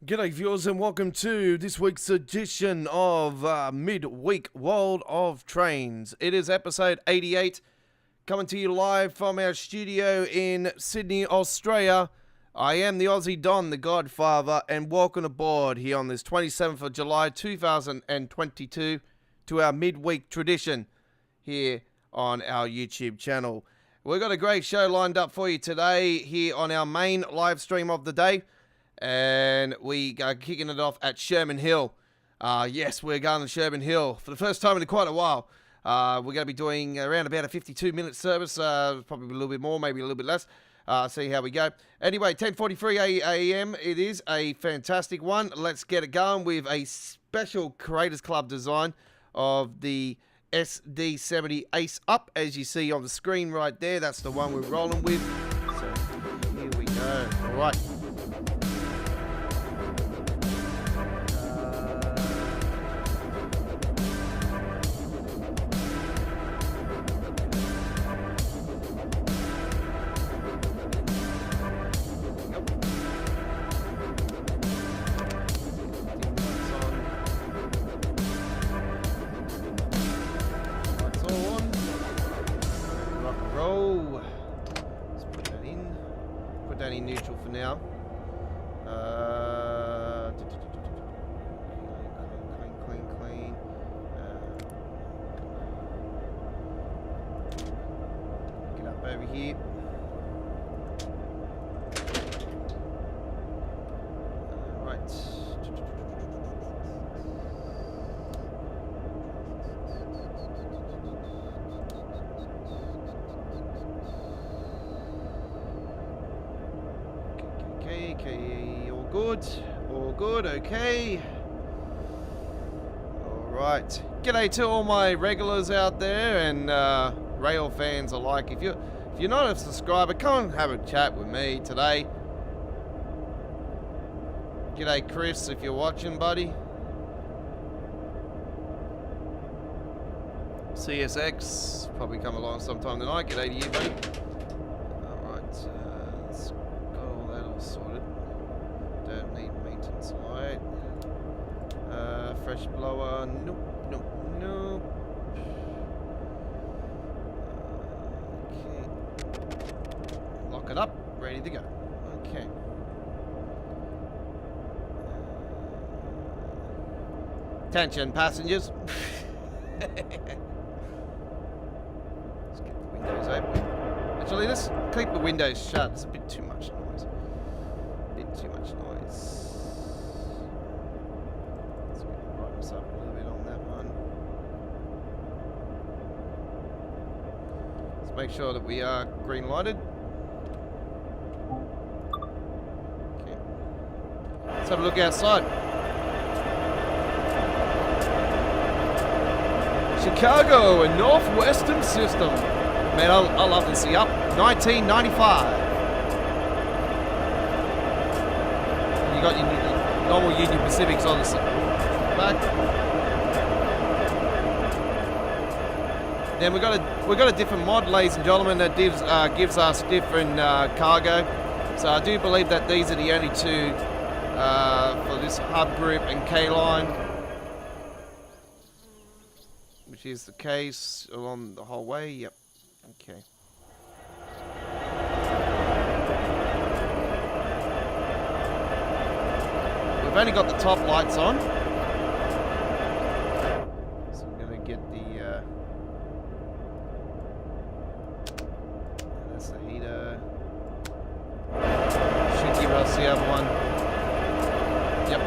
G'day viewers and welcome to this week's edition of Midweek World of Trains. It is episode 88, coming to you live from our studio in Sydney, Australia. I am the Aussie Don, the Godfather, and welcome aboard here on this 27th of July 2022 to our midweek tradition here on our YouTube channel. We've got a great show lined up for you today here on our main live stream of the day. And we are kicking it off at Sherman Hill. Yes, we're going to Sherman Hill for the first time in quite a while. We're going to be doing around about a 52-minute service, probably a little bit more, maybe a little bit less. See how we go. Anyway, 10:43 a.m. It is a fantastic one. Let's get it going with a special Creators Club design of the SD70 Ace Up, as you see on the screen right there. That's the one we're rolling with. So here we go. All right. Neutral for now. Clean. Get up over here. Right. Okay, all good, okay. Alright. G'day to all my regulars out there and rail fans alike. If you're not a subscriber, come and have a chat with me today. G'day Chris, if you're watching, buddy. CSX, probably come along sometime tonight. G'day to you, buddy. Sorted. Don't need maintenance light. Fresh blower. Nope. Okay. Lock it up. Ready to go. Okay. Attention, passengers. Let's get the windows open. Actually, let's keep the windows shut. It's a bit too much noise. Too much noise. Let's get the brightness up a little bit on that one. Let's make sure that we are green lighted. Okay. Let's have a look outside. Chicago and Northwestern System. Man, I love this. Up 1995. You got your normal Union Pacifics on the back. Then we got a different mod, ladies and gentlemen, that gives us different cargo. So I do believe that these are the only two for this hub group and K line, which is the case along the whole way. Yep. Okay. We've only got the top lights on, so we're going to get the, that's the heater, should give us the other one, yep.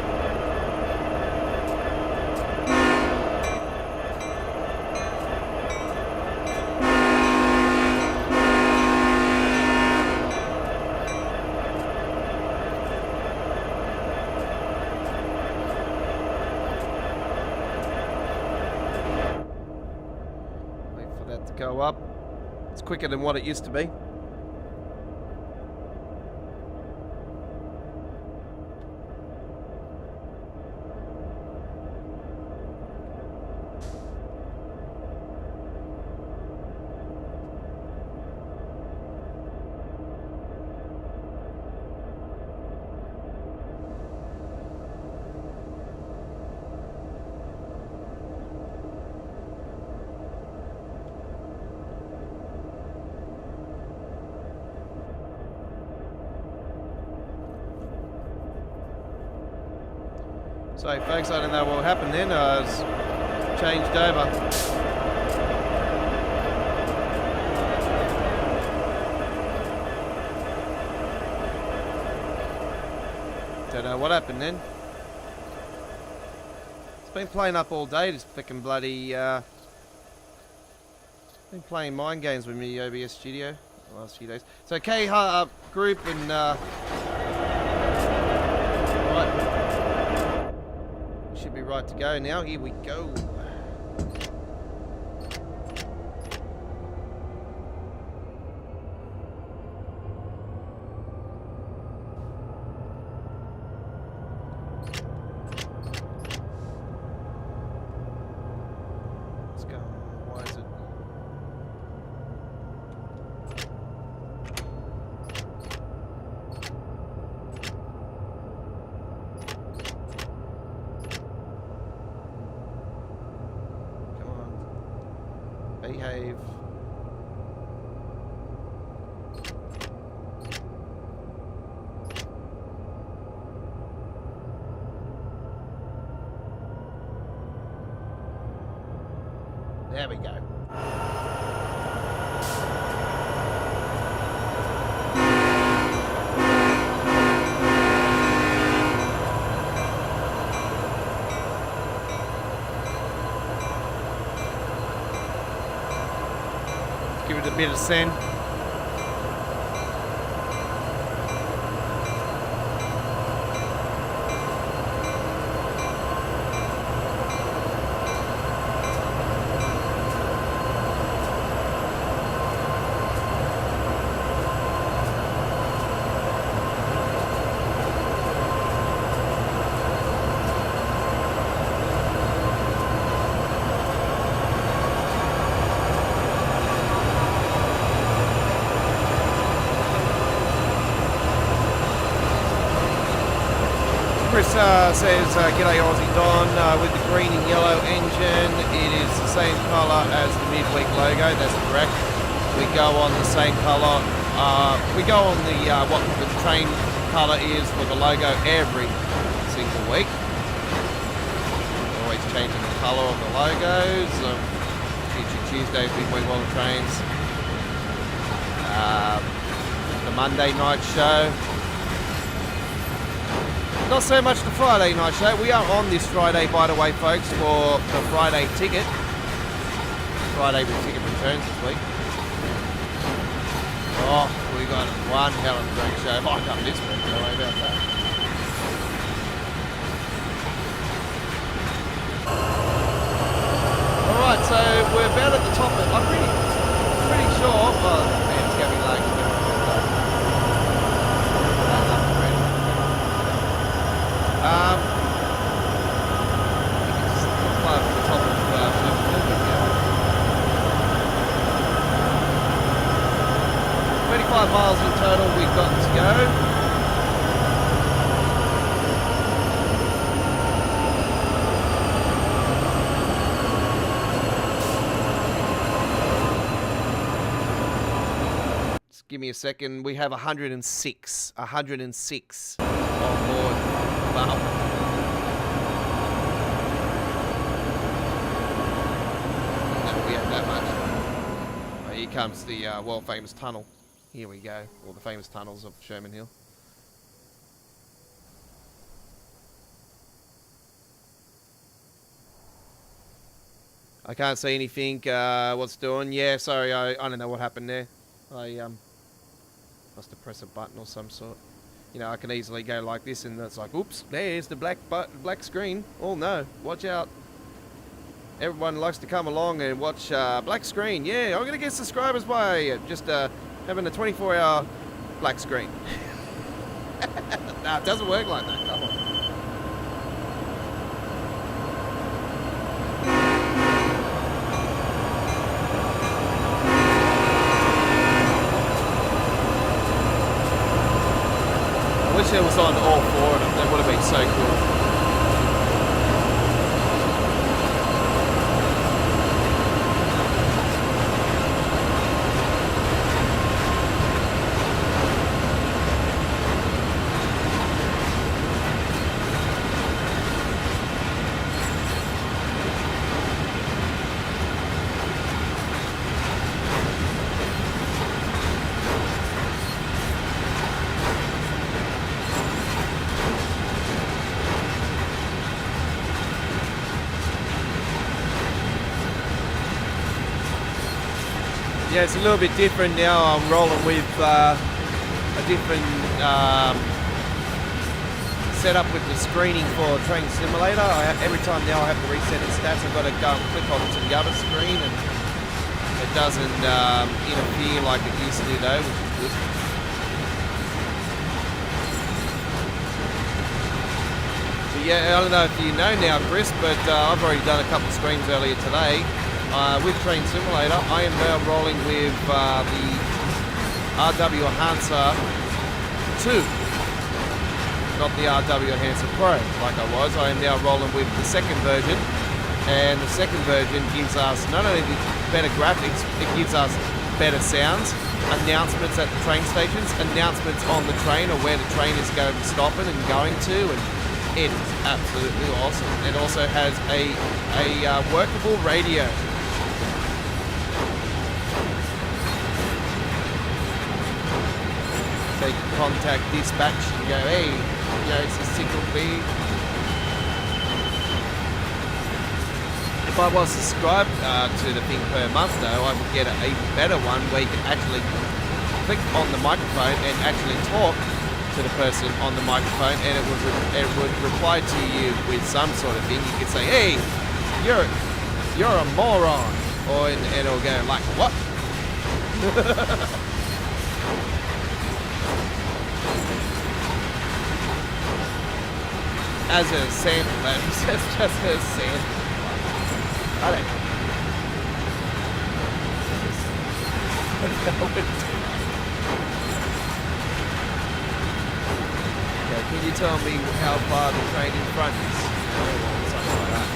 go up. It's quicker than what it used to be. So folks, I don't know what happened then. It's changed over. Don't know what happened then. It's been playing up all day, this frickin' bloody been playing mind games with me, OBS Studio, the last few days. So K group and right. Should be right to go now. Here we go. Let's go. Why is it? Behave. There we go. Give it a bit of sand. Chris says, g'day Aussie Don, with the green and yellow engine, it is the same colour as the midweek logo, that's correct. We go on the same colour, we go on the what the train colour is for the logo every single week. Always changing the colour of the logos. Future Tuesdays we went on trains. The Monday night show. Not so much the Friday night show. We are on this Friday, by the way, folks, for the Friday ticket. Friday the ticket returns this week. Oh, we got one hell of a great show. Might come this week, don't worry about that. Alright, so we're about at the top of it. I'm pretty sure. Oh, man, it's going to be late. I think it's not at the top of Sherman. 25 miles in total we've got to go. Just give me a second. We have 106 on board. Wow. Never we had that much. Oh, here comes the world famous tunnel. Here we go. All the famous tunnels of Sherman Hill. I can't see anything. What's doing? Yeah, sorry. I don't know what happened there. I must have pressed a button or some sort. You know, I can easily go like this and it's like, oops, there's the black screen. Oh no, watch out. everyone likes to come along and watch black screen. Yeah, I'm going to get subscribers by just having a 24-hour black screen. No, it doesn't work like that. Come on. I wish it was on all four of them. That would have been so cool. Yeah, it's a little bit different now. I'm rolling with a different setup with the screening for Train Simulator. Every time now I have to reset its stats, I've got to go and click onto the other screen, and it doesn't interfere like it used to though, which is good. But yeah, I don't know if you know now, Chris, but I've already done a couple of screens earlier today. With Train Simulator, I am now rolling with the RW Enhancer 2, not the RW Enhancer Pro like I was. I am now rolling with the second version, and the second version gives us not only better graphics, it gives us better sounds, announcements at the train stations, announcements on the train or where the train is going to be stopping and going to, and it is absolutely awesome. It also has a workable radio. They can contact dispatch and go, hey, it's a signal B. If I was subscribed to the thing per month though, I would get an even better one where you can actually click on the microphone and actually talk to the person on the microphone, and it would reply to you with some sort of thing. You could say, hey, you're a moron, and it'll go like, what? As a sample, that's just a sample. I don't know. Okay, can you tell me how far the train in front is? Something like that.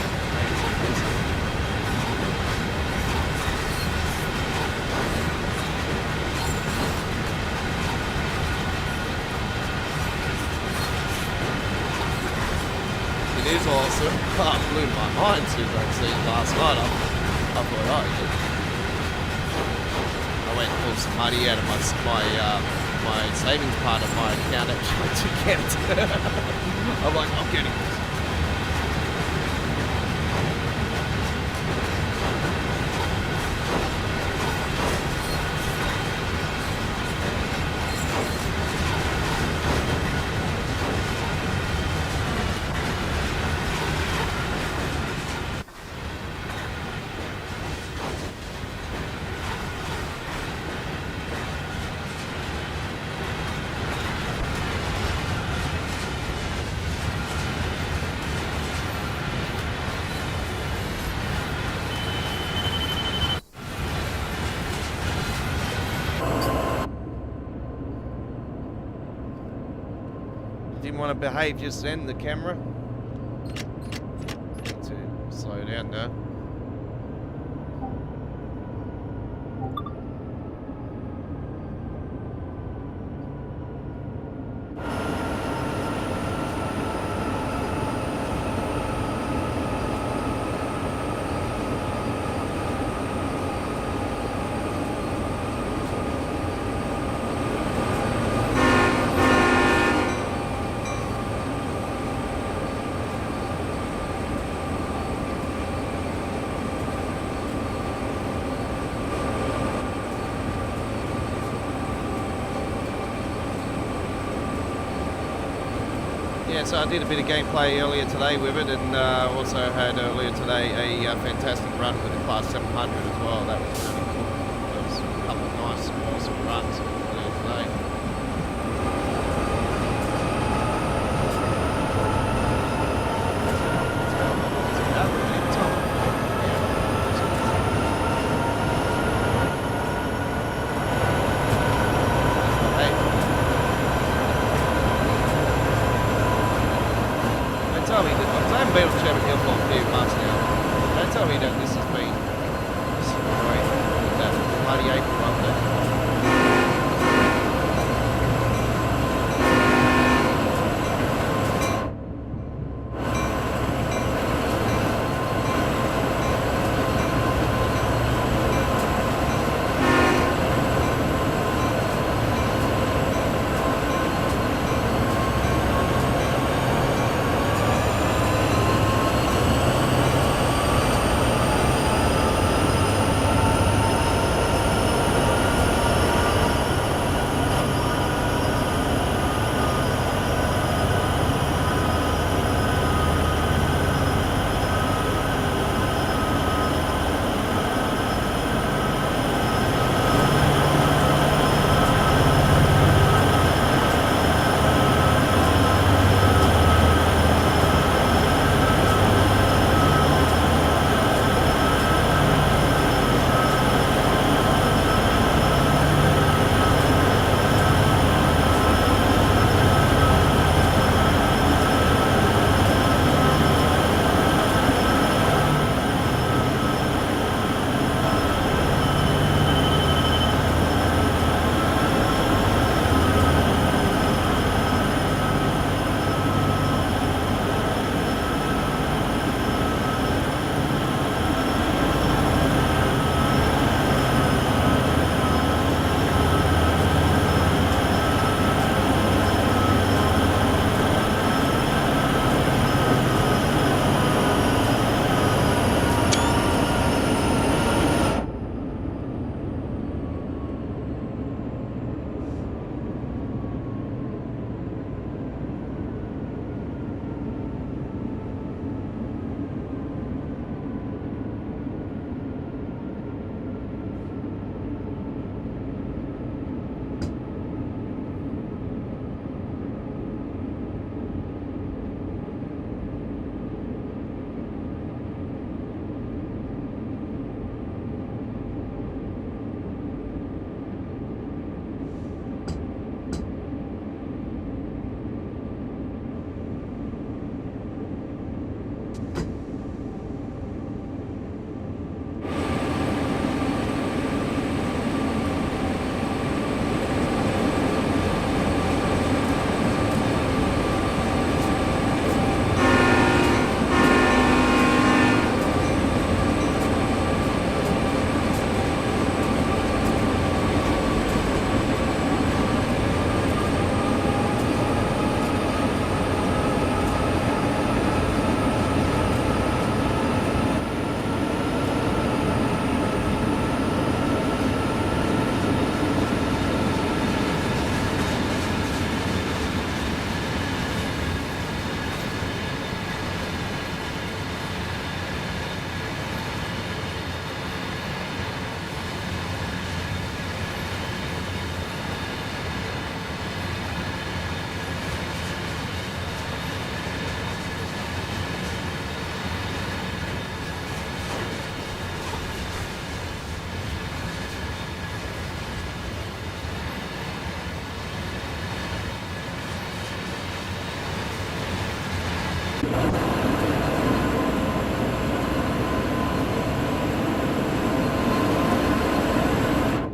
It is awesome. Oh, it blew my mind as soon as I seen it last night. I thought, oh, yeah. I went and pulled some money out of my savings part of my account actually to get it. I'm like, I'm getting this. Didn't want to behave just then, the camera. Need to slow down now. Yeah, so I did a bit of gameplay earlier today with it, and also had earlier today a fantastic run with the Class 700 as well. That was really cool. There was a couple of nice, awesome runs earlier today.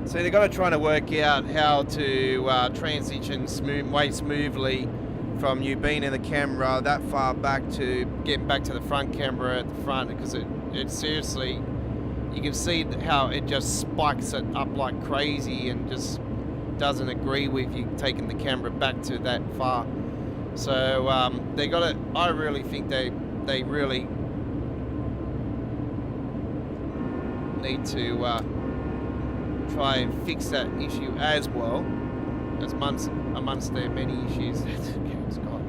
So they've got to try to work out how to transition smoothly from you being in the camera that far back to getting back to the front camera at the front, because it seriously, you can see how it just spikes it up like crazy and just doesn't agree with you taking the camera back to that far. So they got to, I really think they really need to try and fix that issue as well as amongst their many issues that the camera's got.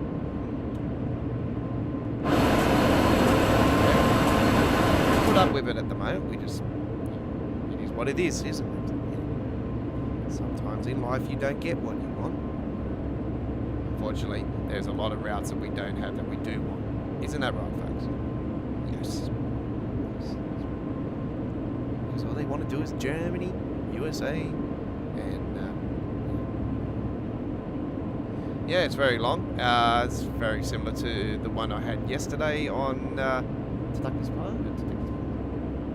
put up with it at the moment. We just, it is what it is, isn't it? Sometimes in life you don't get what you want. Unfortunately, there's a lot of routes that we don't have that we do want. Isn't that right, folks? Yes. Because all they want to do is Germany, USA, and yeah, it's very long. It's very similar to the one I had yesterday on Tucker's Park.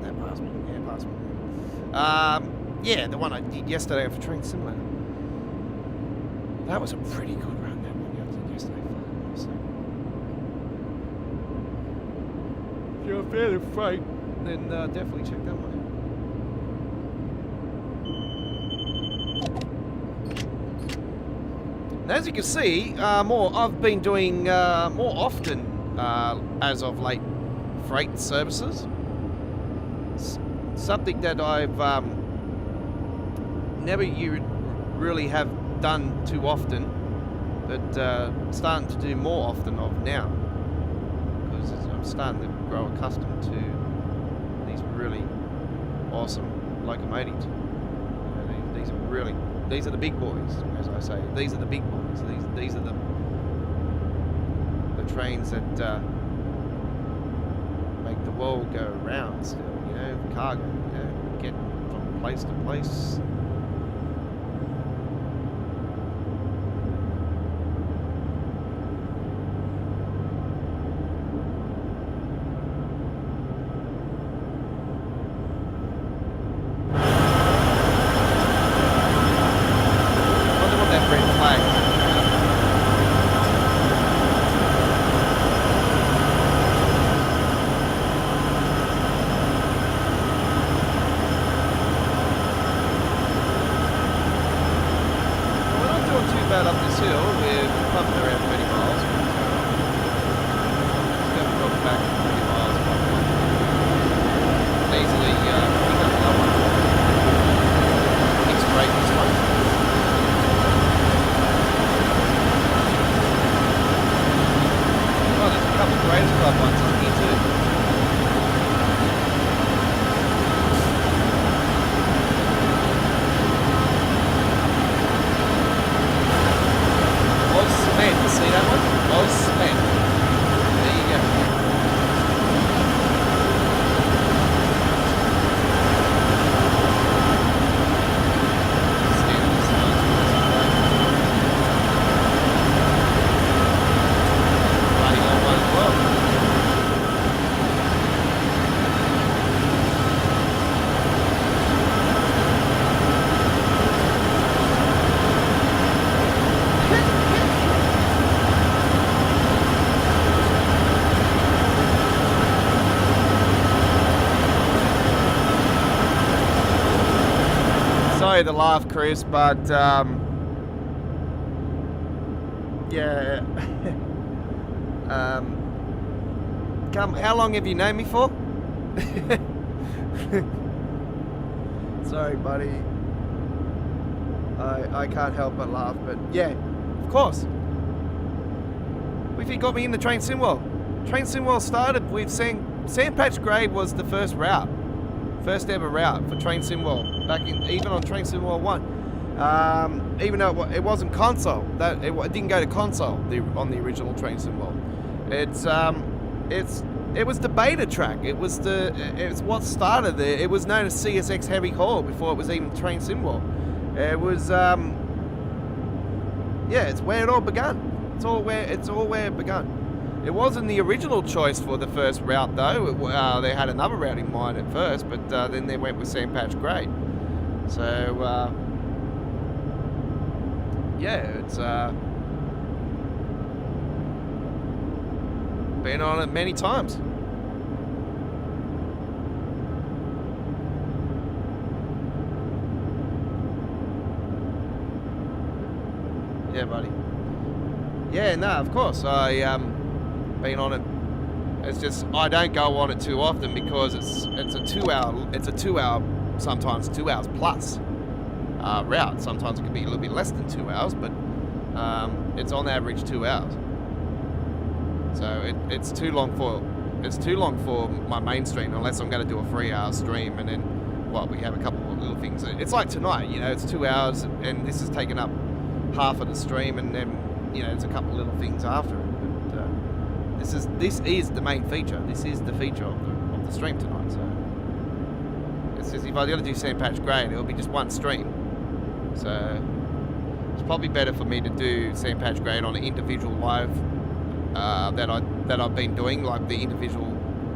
That passed me. Yeah, passed me. Yeah, the one I did yesterday for Train Simulator. That was a pretty good run, that one I did yesterday. So, if you're a fan of freight, then definitely check that one out. And as you can see, I've been doing more often as of late freight services. Something that I've never really have done too often, but starting to do more often of now, because I'm starting to grow accustomed to these really awesome locomotives. These are the big boys, as I say. These are the big boys. These are the trains that make the world go round still, you know, cargo, you know, get from place to place. The laugh, Chris, but yeah. How long have you known me for? Sorry, buddy. I can't help but laugh, but yeah, of course. If you got me in the Train Sim World. Train Sim World started with Sandpatch Grade was the first route. First ever route for Train Sim World, even on Train Sim World 1. Even though it wasn't console, it didn't go to console on the original Train Sim World. It was the beta track. It's what started there. It was known as CSX Heavy Haul before it was even Train Sim World. It was yeah, it's where it all began. It's all where it began. It wasn't the original choice for the first route, though. They had another route in mind at first, but then they went with Sandpatch Grade. So, yeah, it's been on it many times. Yeah, buddy. Yeah, no, of course. Been on it. It's just I don't go on it too often because it's a 2 hour, sometimes 2 hours plus route. Sometimes it could be a little bit less than 2 hours, but it's on average 2 hours. So it's too long it's too long for my main stream unless I'm going to do a 3-hour stream and then, well, we have a couple of little things. It's like tonight, you know, it's 2 hours and this has taken up half of the stream and then, you know, there's a couple of little things after it. But this is the main feature. This is the feature of the stream tonight. So it's just, if I got to do Sandpatch Grade, it'll be just one stream. So it's probably better for me to do Sandpatch Grade on an individual live that I've been doing, like the individual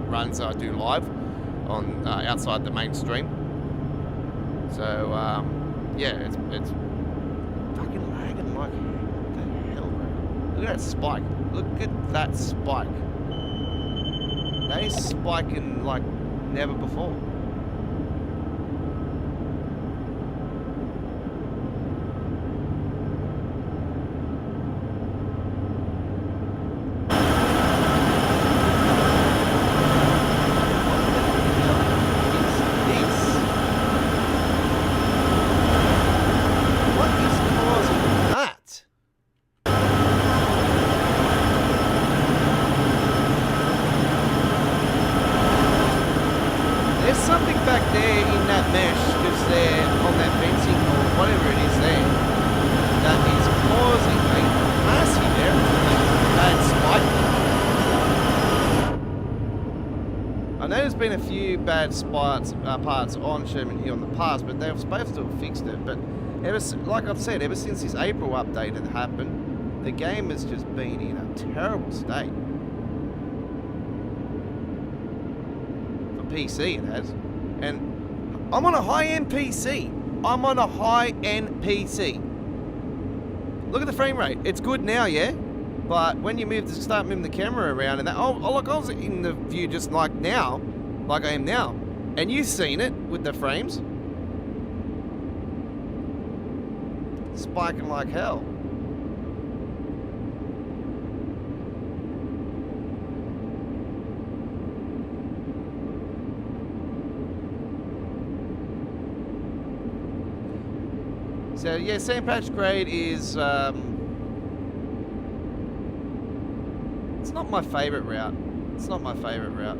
runs I do live on outside the main stream. So yeah, it's fucking lagging like what the hell, bro? Look at that spike. Look at that spike. That is spiking like never before. Bad parts on Sherman Hill in the past, but they were supposed to have fixed it. But like I've said, ever since this April update had happened, the game has just been in a terrible state. For PC it has. And I'm on a high-end PC. I'm on a high-end PC. Look at the frame rate. It's good now, yeah? But when you start moving the camera around and that, oh look, I was in the view just like now, like I am now. And you've seen it with the frames. Spiking like hell. So yeah, Sandpatch Grade is it's not my favorite route. It's not my favorite route.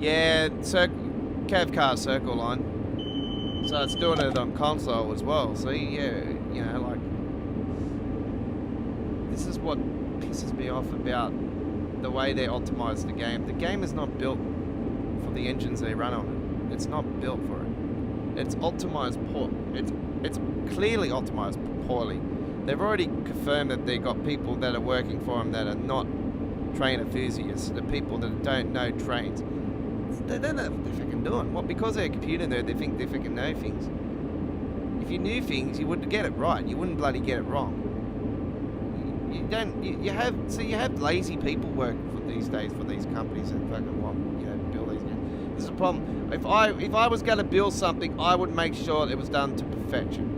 Yeah, Cav Car Circle Line. So it's doing it on console as well. See, yeah, you know, like, this is what pisses me off about the way they optimize the game. The game is not built for the engines they run on it. It's not built for it. It's optimized it's clearly optimized poorly. They've already confirmed that they've got people that are working for them that are not train enthusiasts. The people that don't know trains. They don't know what they're fucking doing. What? Because they're a computer nerd, they think they fucking know things. If you knew things, you would get it right. You wouldn't bloody get it wrong. You don't. You have lazy people work for these days for these companies and fucking want, you know, build these games. This is a problem. If I was going to build something, I would make sure it was done to perfection.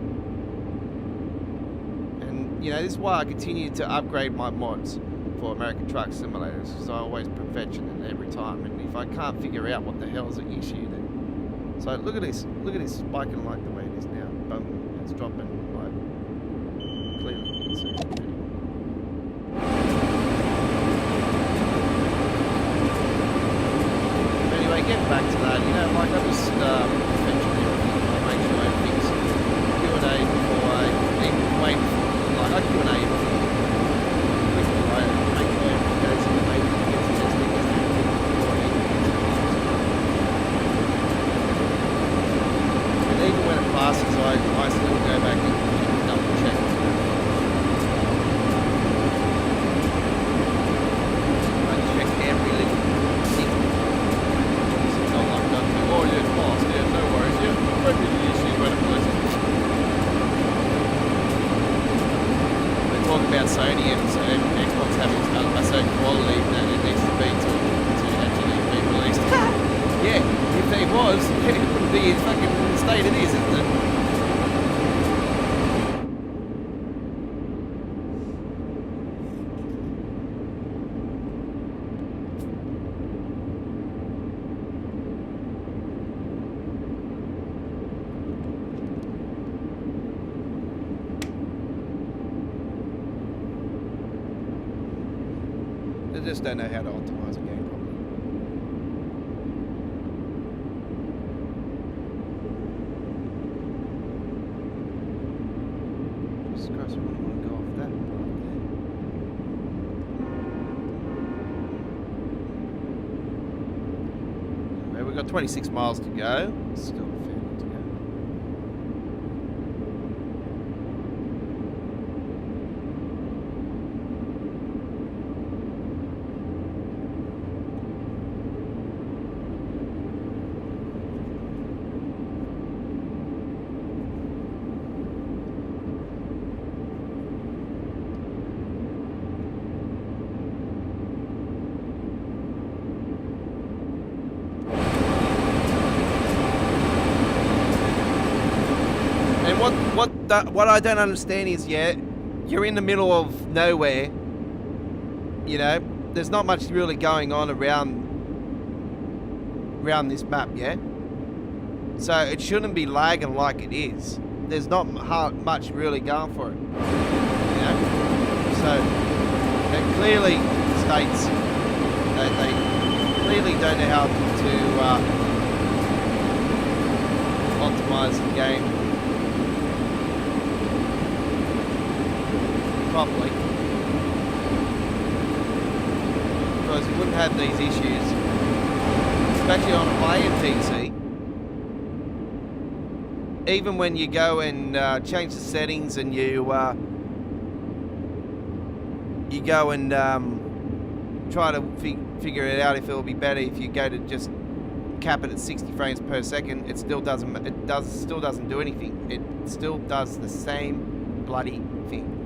And you know, this is why I continue to upgrade my mods for American Truck Simulators, because I always perfection it every time, and if I can't figure out what the hell is the issue, then so look at this spiking like the way it is now. Boom, it's dropping like clearly you can see. Anyway, getting back to that, you know, like I just perfection everything, I make sure everything's Q&A before I even wait for, like I Q&A before. I still go back and double check. I check every little thing. So I'm done to, oh yeah, it's fast, yeah, no worries, yeah, won't be the issue when it goes. They talk about Sony and Xbox having a certain quality that it needs to be to actually be released. Yeah, if there was, it wouldn't be in fucking the state it is, isn't it? just don't know how to optimize a game properly. Jesus Christ, I wouldn't want to go off that part there. Anyway, we've got 26 miles to go. Still a fair bit to go. What I don't understand is, yeah, you're in the middle of nowhere. You know, there's not much really going on around this map, yeah. So it shouldn't be lagging like it is. There's not much really going for it. You know, so it clearly states that they clearly don't know how to optimize the game properly, because you wouldn't have these issues, especially on a high-end PC. Even when you go and change the settings and you go and try to figure it out if it'll be better if you go to just cap it at 60 frames per second, it still doesn't do anything. It still does the same bloody thing.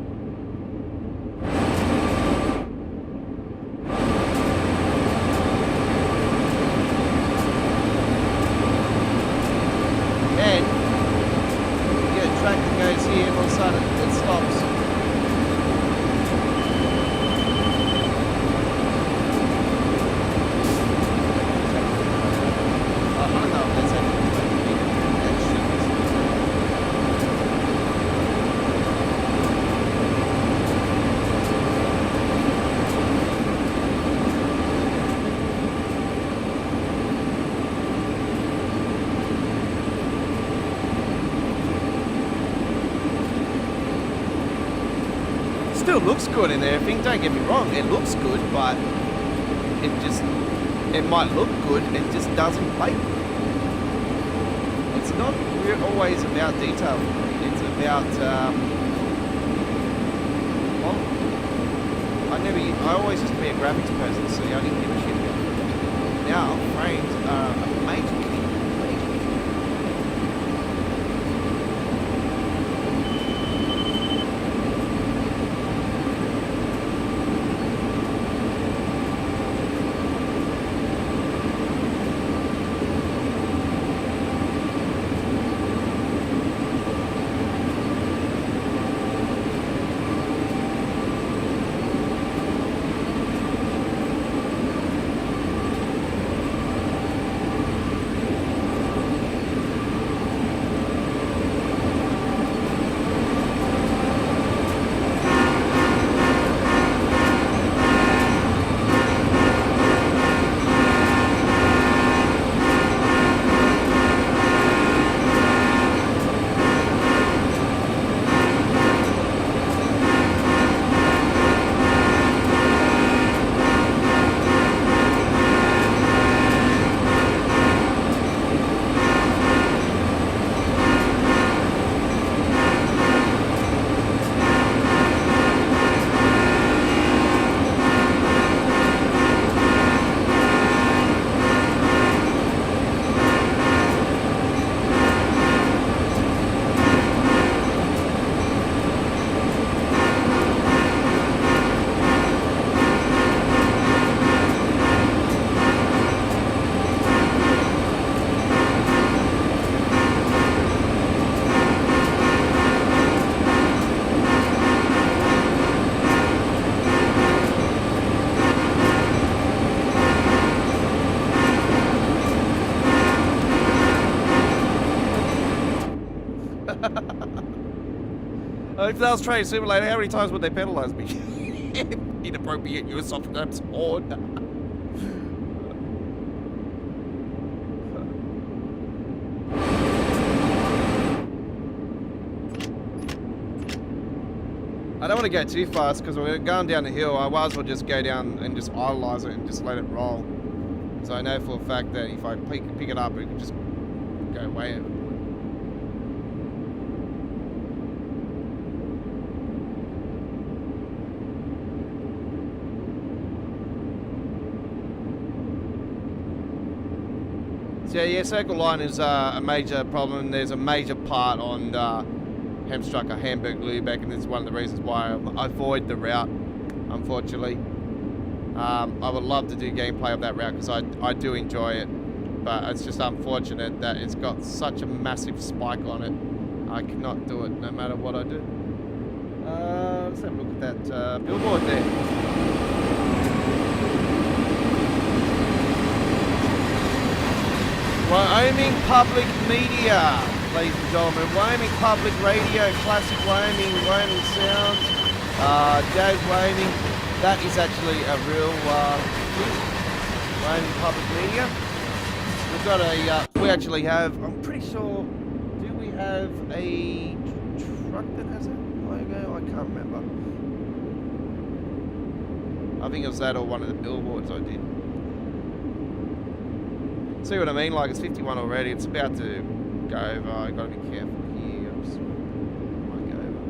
Still looks good in everything, don't get me wrong, it looks good, but it might look good, it just doesn't play good. It's not always about detail, it's about I always used to be a graphics person, so I didn't give a shit about it. Now frames are a major key. If that was Train Simulator, how many times would they penalise me? Inappropriate use of the sword. I don't want to go too fast because we're going down the hill. I might as well just go down and just idleize it and just let it roll. So I know for a fact that if I pick it up, it can just go away. So yeah, circle line is a major problem. There's a major part on Hemstrucker, Hamburg, Lübeck, and it's one of the reasons why I avoid the route, unfortunately. I would love to do gameplay of that route because I do enjoy it, but it's just unfortunate that it's got such a massive spike on it. I cannot do it no matter what I do. Let's have a look at that billboard there. Wyoming Public Media, ladies and gentlemen. Wyoming Public Radio, Classic Wyoming, Wyoming Sounds, Jazz Wyoming. That is actually a real Wyoming Public Media. We've got a, we actually have, I'm pretty sure, do we have a truck that has a logo? I can't remember. I think it was that or one of the billboards I did. See what I mean? Like, it's 51 already. It's about to go over. I gotta be careful here. I just might go over.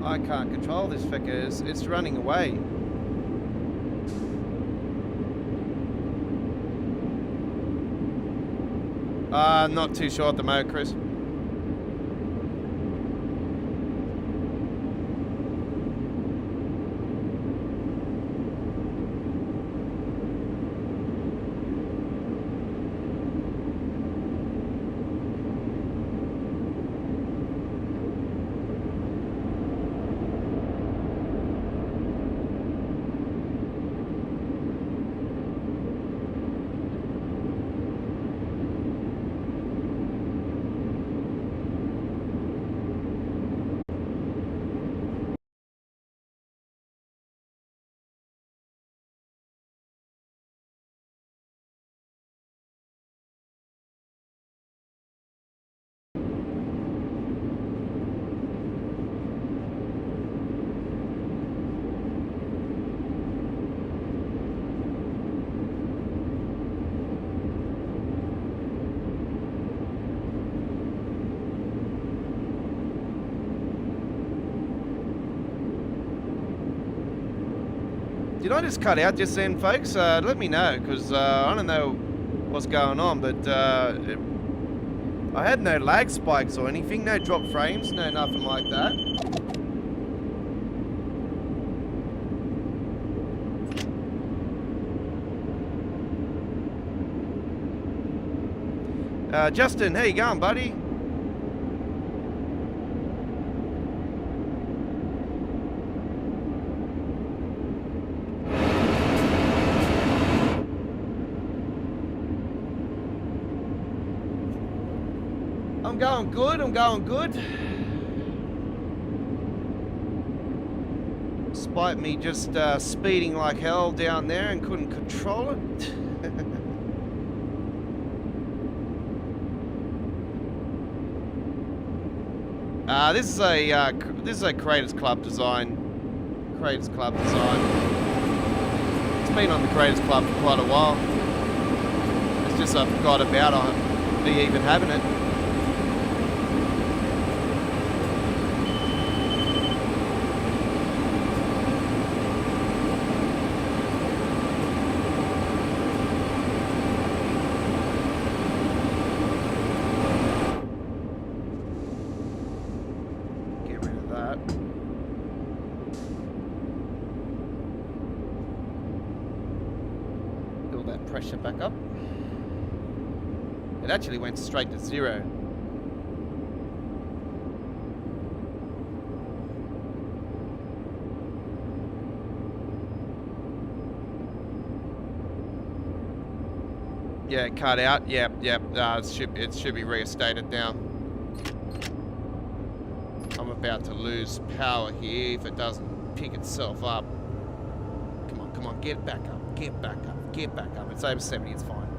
I can't control this because it's running away. Not too sure at the moment, Chris. Did I just cut out just then, folks? Let me know, because I don't know what's going on, but I had no lag spikes or anything, no drop frames, no nothing like that. Justin, how you going, buddy? I'm going good, I'm going good. Despite me just speeding like hell down there and couldn't control it. This is a Creators Club design. Creators Club design. It's been on the Creators Club for quite a while. It's just I forgot about me even having it. Pressure back up. It actually went straight to 0. Yeah, cut out. Yep. It should be reinstated now. I'm about to lose power here if it doesn't pick itself up. Come on, get back up, get back up. Get back up. It's over 70, it's fine.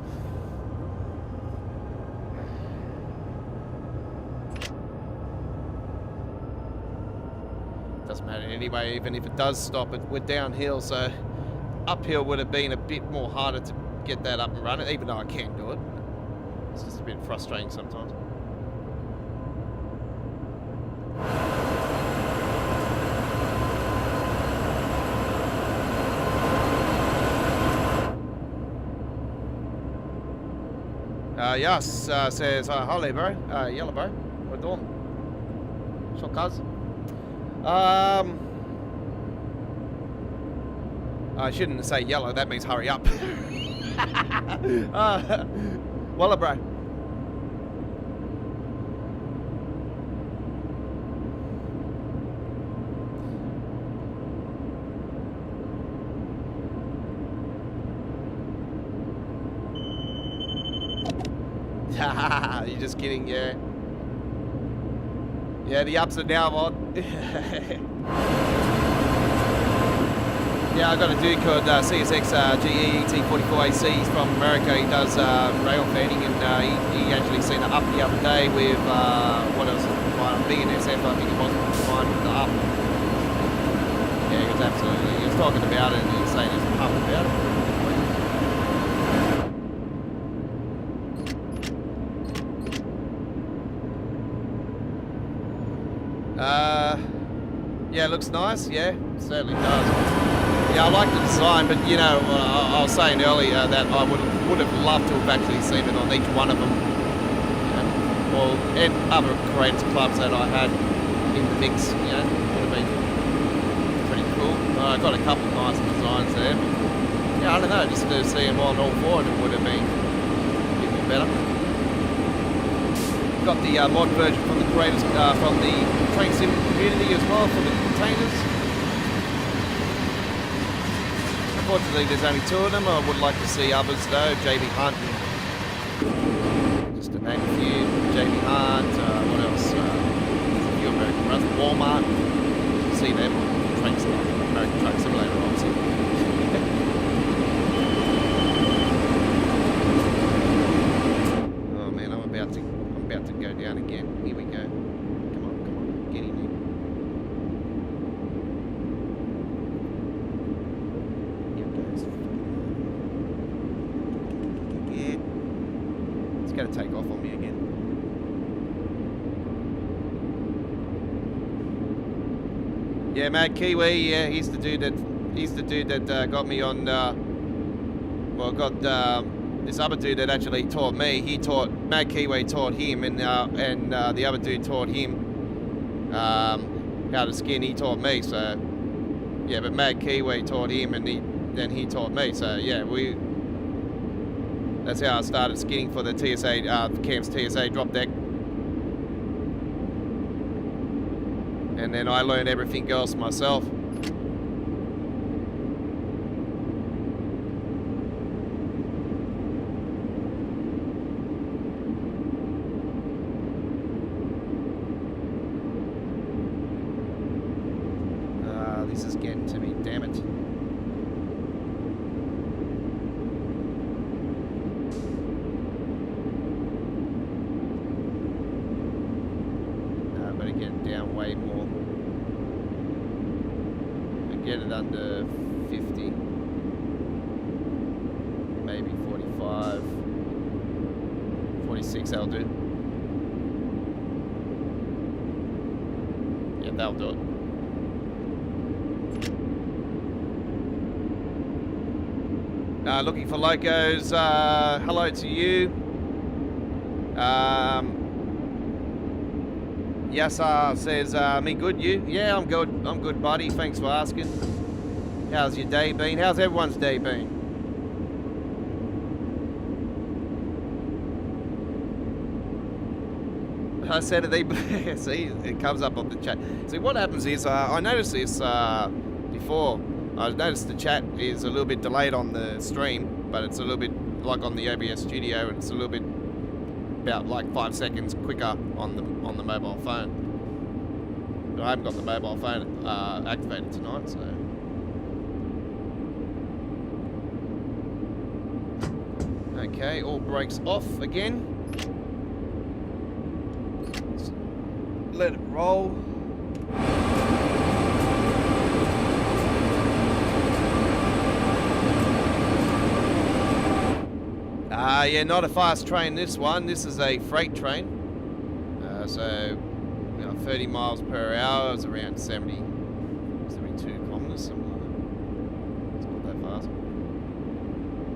Doesn't matter anyway, even if it does stop, we're downhill, so uphill would have been a bit more harder to get that up and running, even though I can do it. It's just a bit frustrating sometimes. Yes, says, hello bro, yellow bro, what are you doing? Sure, cuz. I shouldn't say yellow, that means hurry up. Walla bro. You're just kidding, yeah. Yeah, the ups and downs mod. Yeah, I got a dude called CSX GET44AC. He's from America. He does rail fanning, and he actually seen the up the other day with what else? BNSF, I think it was, combined with the up. Yeah, he was absolutely. He was talking about it, and he was saying he's pumped about it. Yeah, it looks nice. Yeah, it certainly does. Yeah, I like the design, but you know, I was saying earlier that I would have loved to have actually seen it on each one of them. or and other creators clubs that I had in the mix, you know, would have been pretty cool. I got a couple of nice designs there. Yeah, I don't know, just to see them on all four, it would have been even better. Got the mod version from the creators, from the Train Sim community as well, for the containers. Unfortunately, there's only 2 of them. I would like to see others though. JB Hunt, and just to name a few. JB Hunt, what else? There's a few American runs. Walmart. See them. American Truck Simulator, obviously. Oh man, I'm about to go down again. Here we go. Come on, get in here. It's gonna take off on me again. Yeah, Mad Kiwi. Yeah, he's the dude that got me on. Well, got this other dude that actually taught me. Mad Kiwi taught him, and the other dude taught him how to skin. He taught me. So yeah, but Mad Kiwi taught him, and then he taught me. So yeah, that's how I started skinning for the TSA, Cam's TSA drop deck. And then I learned everything else myself. This is getting to me, damn it. Down way more. And get it under 50, maybe 45, 46. I'll do. Yeah, that'll do it. Looking for locos. Hello to you. Yasar says, me good, you? Yeah, I'm good, buddy. Thanks for asking. How's your day been? How's everyone's day been? I said it, see, it comes up on the chat. See, what happens is, I noticed this before. I noticed the chat is a little bit delayed on the stream, but it's a little bit like on the OBS studio, and it's a little bit about like 5 seconds quicker on the mobile phone. But I haven't got the mobile phone activated tonight, so. Okay, all brakes off again. Let it roll. Yeah, not a fast train, this one. This is a freight train. So, 30 miles per hour is around 72 kilometers, something like that. It's not that fast.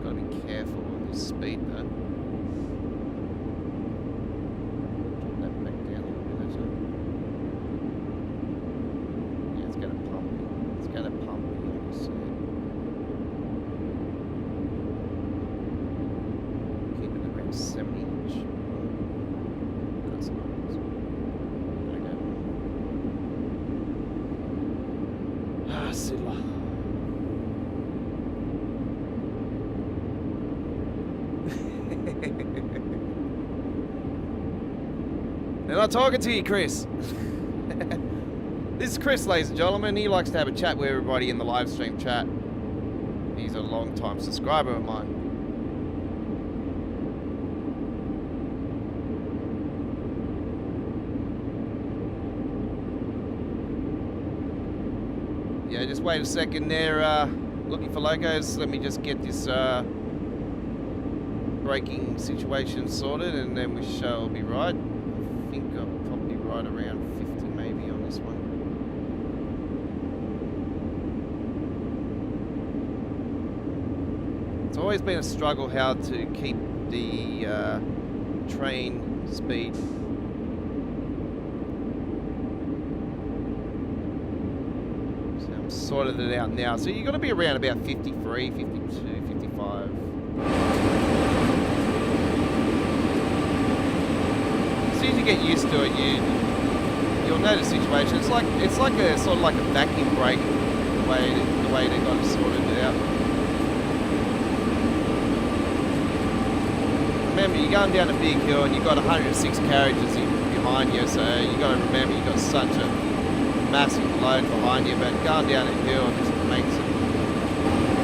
Got to be careful on this speed, though. Drop that back down a little bit, actually. Yeah, it's going to pump me. It's going to pump me, like I said. Keep it around 70-ish. That's nice. Sidler. They're not talking to you, Chris. This is Chris, ladies and gentlemen. He likes to have a chat with everybody in the live stream chat. He's a long-time subscriber of mine. Yeah, just wait a second there, looking for logos. Let me just get this braking situation sorted, and then we shall be right. I think I'm probably right around 50 maybe on this one. It's always been a struggle how to keep the train speed sorted it out now. So you've got to be around about 53, 52, 55. As soon as you get used to it, you'll notice the situation. It's like a sort of like a vacuum brake, the way they got it sorted out. Remember, you're going down a big hill and you've got 106 carriages behind you, so you got to remember you've got such a massive load behind you, but going down a hill just makes it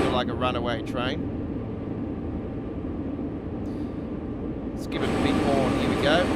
feel like a runaway train. Let's give it a big horn. Here we go.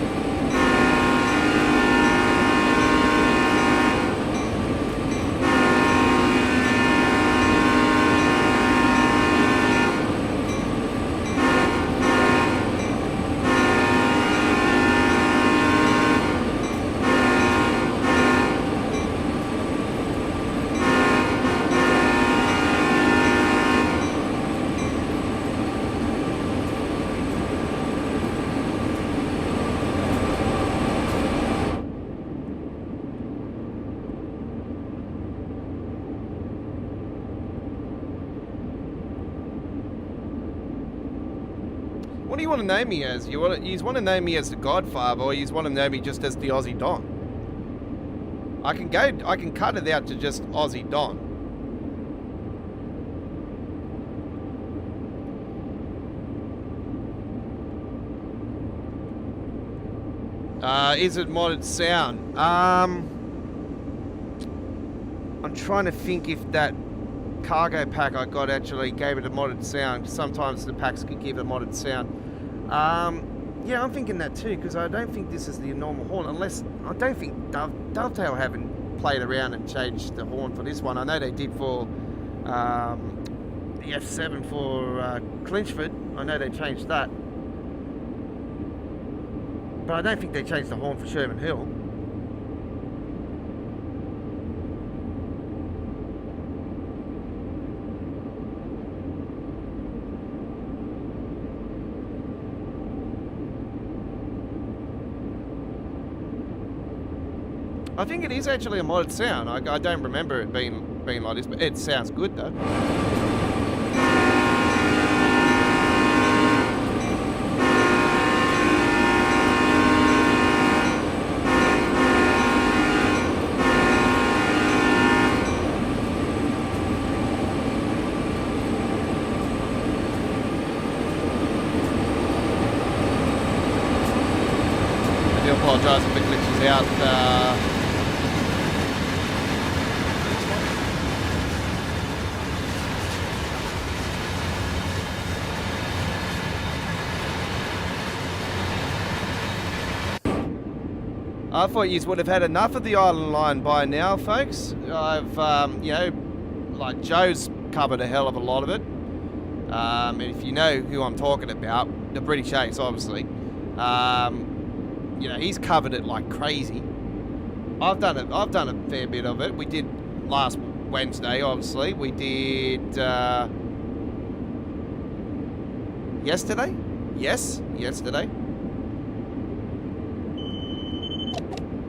What do you want to name me as? You want to name me as the Godfather, or you want to name me just as the Aussie Don? I can cut it out to just Aussie Don. Is it modded sound? I'm trying to think if that cargo pack I got actually gave it a modded sound. Sometimes the packs could give a modded sound. Yeah, I'm thinking that too, because I don't think this is the normal horn, unless I don't think Dovetail haven't played around and changed the horn for this one. I know they did for the F7 for Clinchford. I know they changed that, but I don't think they changed the horn for Sherman Hill. I think it is actually a modded sound. I don't remember it being like this, but it sounds good though. I do apologise if it glitches out. I thought you would have had enough of the Island Line by now, folks. I've, you know, like Joe's covered a hell of a lot of it. And if you know who I'm talking about, the British Ace, obviously. You know, he's covered it like crazy. I've done a fair bit of it. We did last Wednesday, obviously. We did yesterday. Yes, yesterday.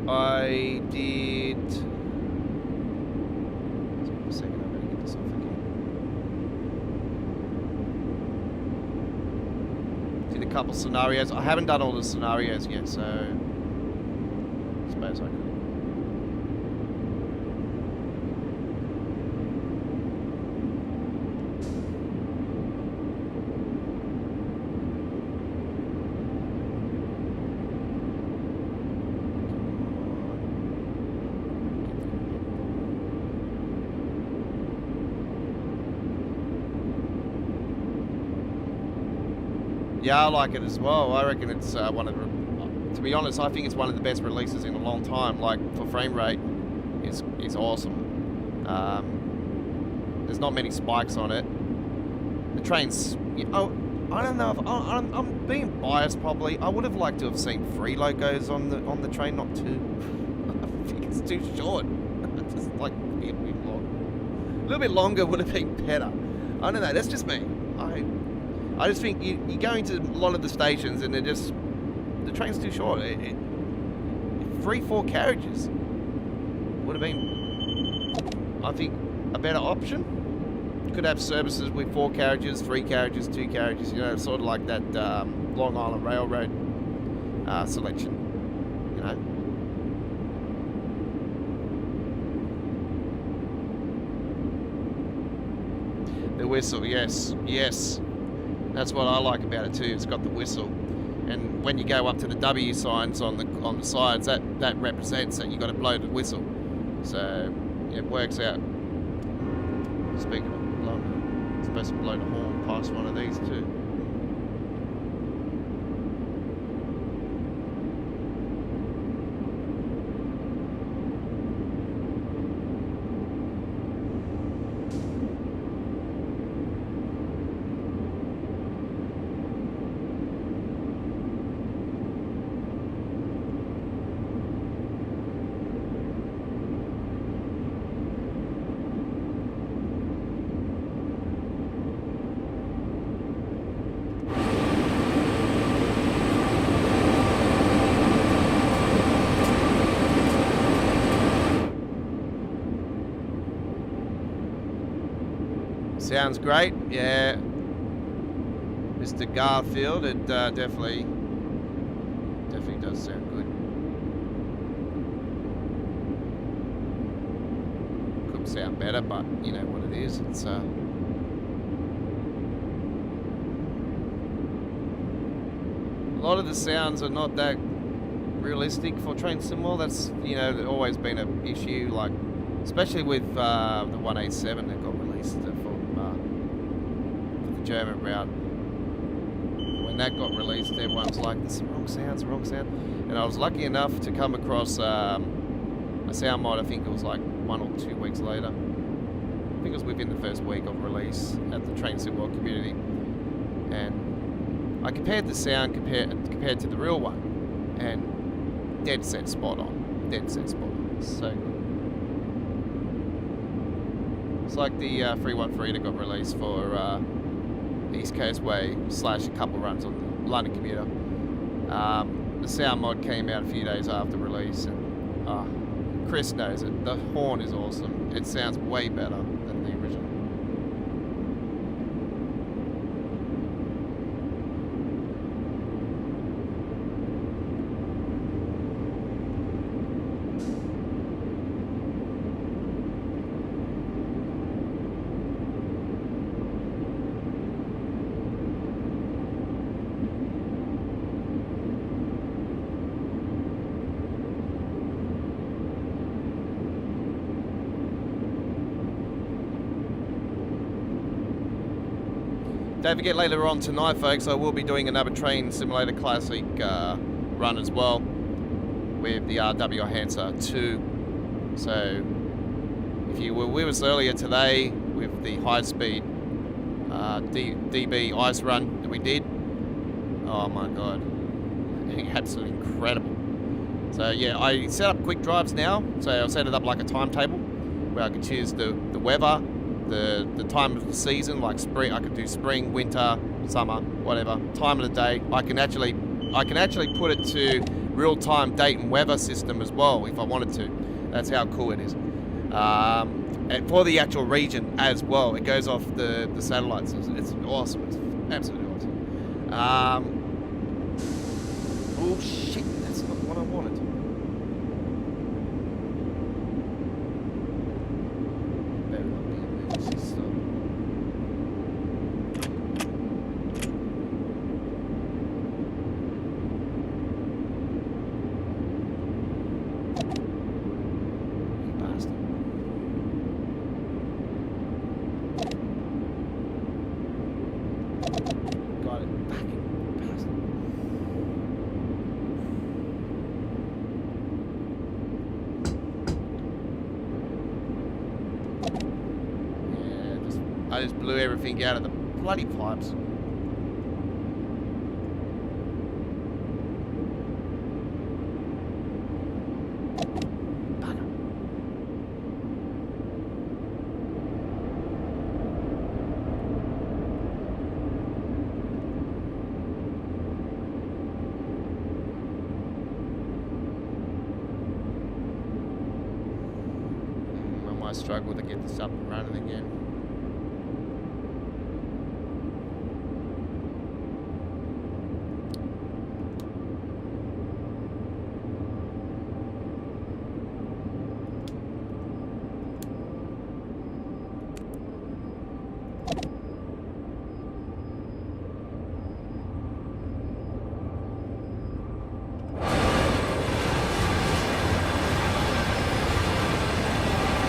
I did. Just give me a second, I better get this off again. Did a couple scenarios. I haven't done all the scenarios yet, so I suppose I could. Yeah, I like it as well. I reckon it's one of the, to be honest, I think it's one of the best releases in a long time. Like, for frame rate, it's awesome. There's not many spikes on it. The train's, oh, I don't know if I'm being biased probably. I would have liked to have seen 3 logos on the train, not 2. I think it's too short. Just like be a bit long. A little bit longer would have been better. I don't know. That's just me. I just think you're going to a lot of the stations and the train's too short. 3-4 carriages would have been, I think, a better option. You could have services with 4 carriages, 3 carriages, 2 carriages, you know, sort of like that Long Island Railroad selection, you know. The whistle, yes, yes. That's what I like about it too. It's got the whistle, and when you go up to the W signs on the sides, that represents that you got to blow the whistle. So it works out. Speaking of blowing, it's supposed to blow the horn past one of these too. Sounds great, yeah. Mr. Garfield, it definitely does sound good. Could sound better, but you know what it is. It's a lot of the sounds are not that realistic for Train Sim. That's, you know, always been an issue, like especially with the 187 that got released for the German route. When that got released, everyone's like, "This is the wrong sound, it's the wrong sound." And I was lucky enough to come across a sound mod. I think it was like 1 or 2 weeks later. I think it was within the first week of release at the Train Sim World community, and I compared the sound compared to the real one, and dead set spot on. Dead set spot on. So good. It's like the 313 that got released for East Coast Way / a couple runs on the London commuter. The sound mod came out a few days after release, and Chris knows it. The horn is awesome. It sounds way better than the original. Don't forget, later on tonight, folks, I will be doing another Train Simulator Classic run as well with the RW Hansa 2. So if you were with us earlier today with the high-speed DB ice run that we did, oh my god, absolutely incredible. So yeah, I set up quick drives now, so I've set it up like a timetable where I can choose the weather, the time of the season, like spring. I could do spring, winter, summer, whatever time of the day. I can actually put it to real-time date and weather system as well if I wanted to. That's how cool it is. And for the actual region as well, it goes off the satellites. It's awesome. It's absolutely awesome. Oh shit, that's not what I wanted. I just blew everything out of the bloody pipes. Bugger. When my struggle to get this up and running again.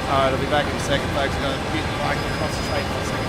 Alright, I'll be back in a second, folks. I'm going to mute the mic and concentrate for a second.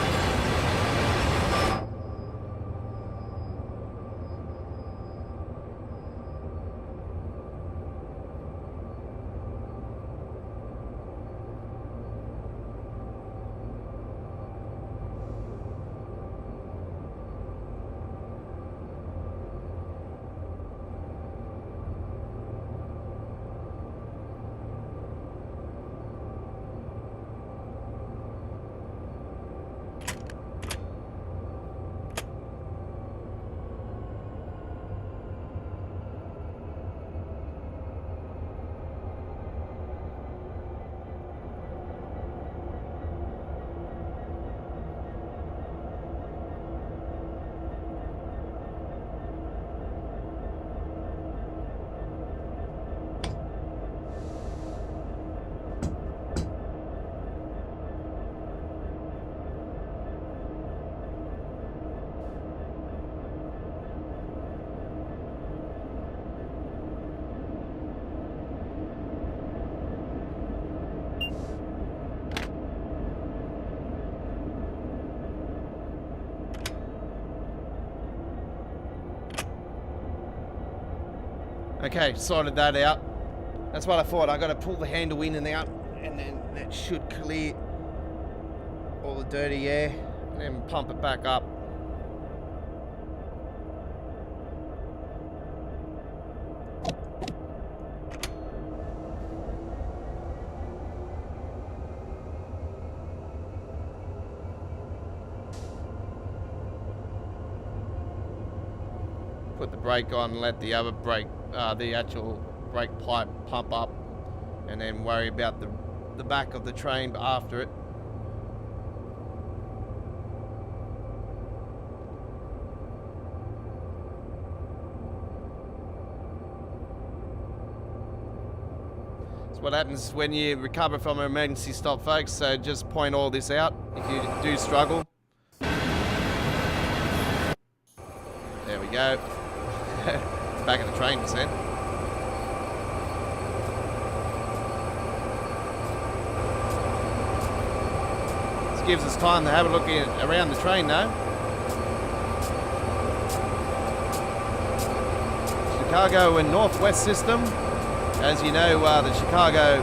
Okay, sorted that out. That's what I thought. I got to pull the handle in and out, and then that should clear all the dirty air, and then pump it back up. Put the brake on and let the other brake, the actual brake pipe pump up, and then worry about the back of the train after it. That's what happens when you recover from an emergency stop, folks, so just point all this out if you do struggle. There we go. Back at the train percent. This gives us time to have a look around the train now. Chicago and Northwest system. As you know, the Chicago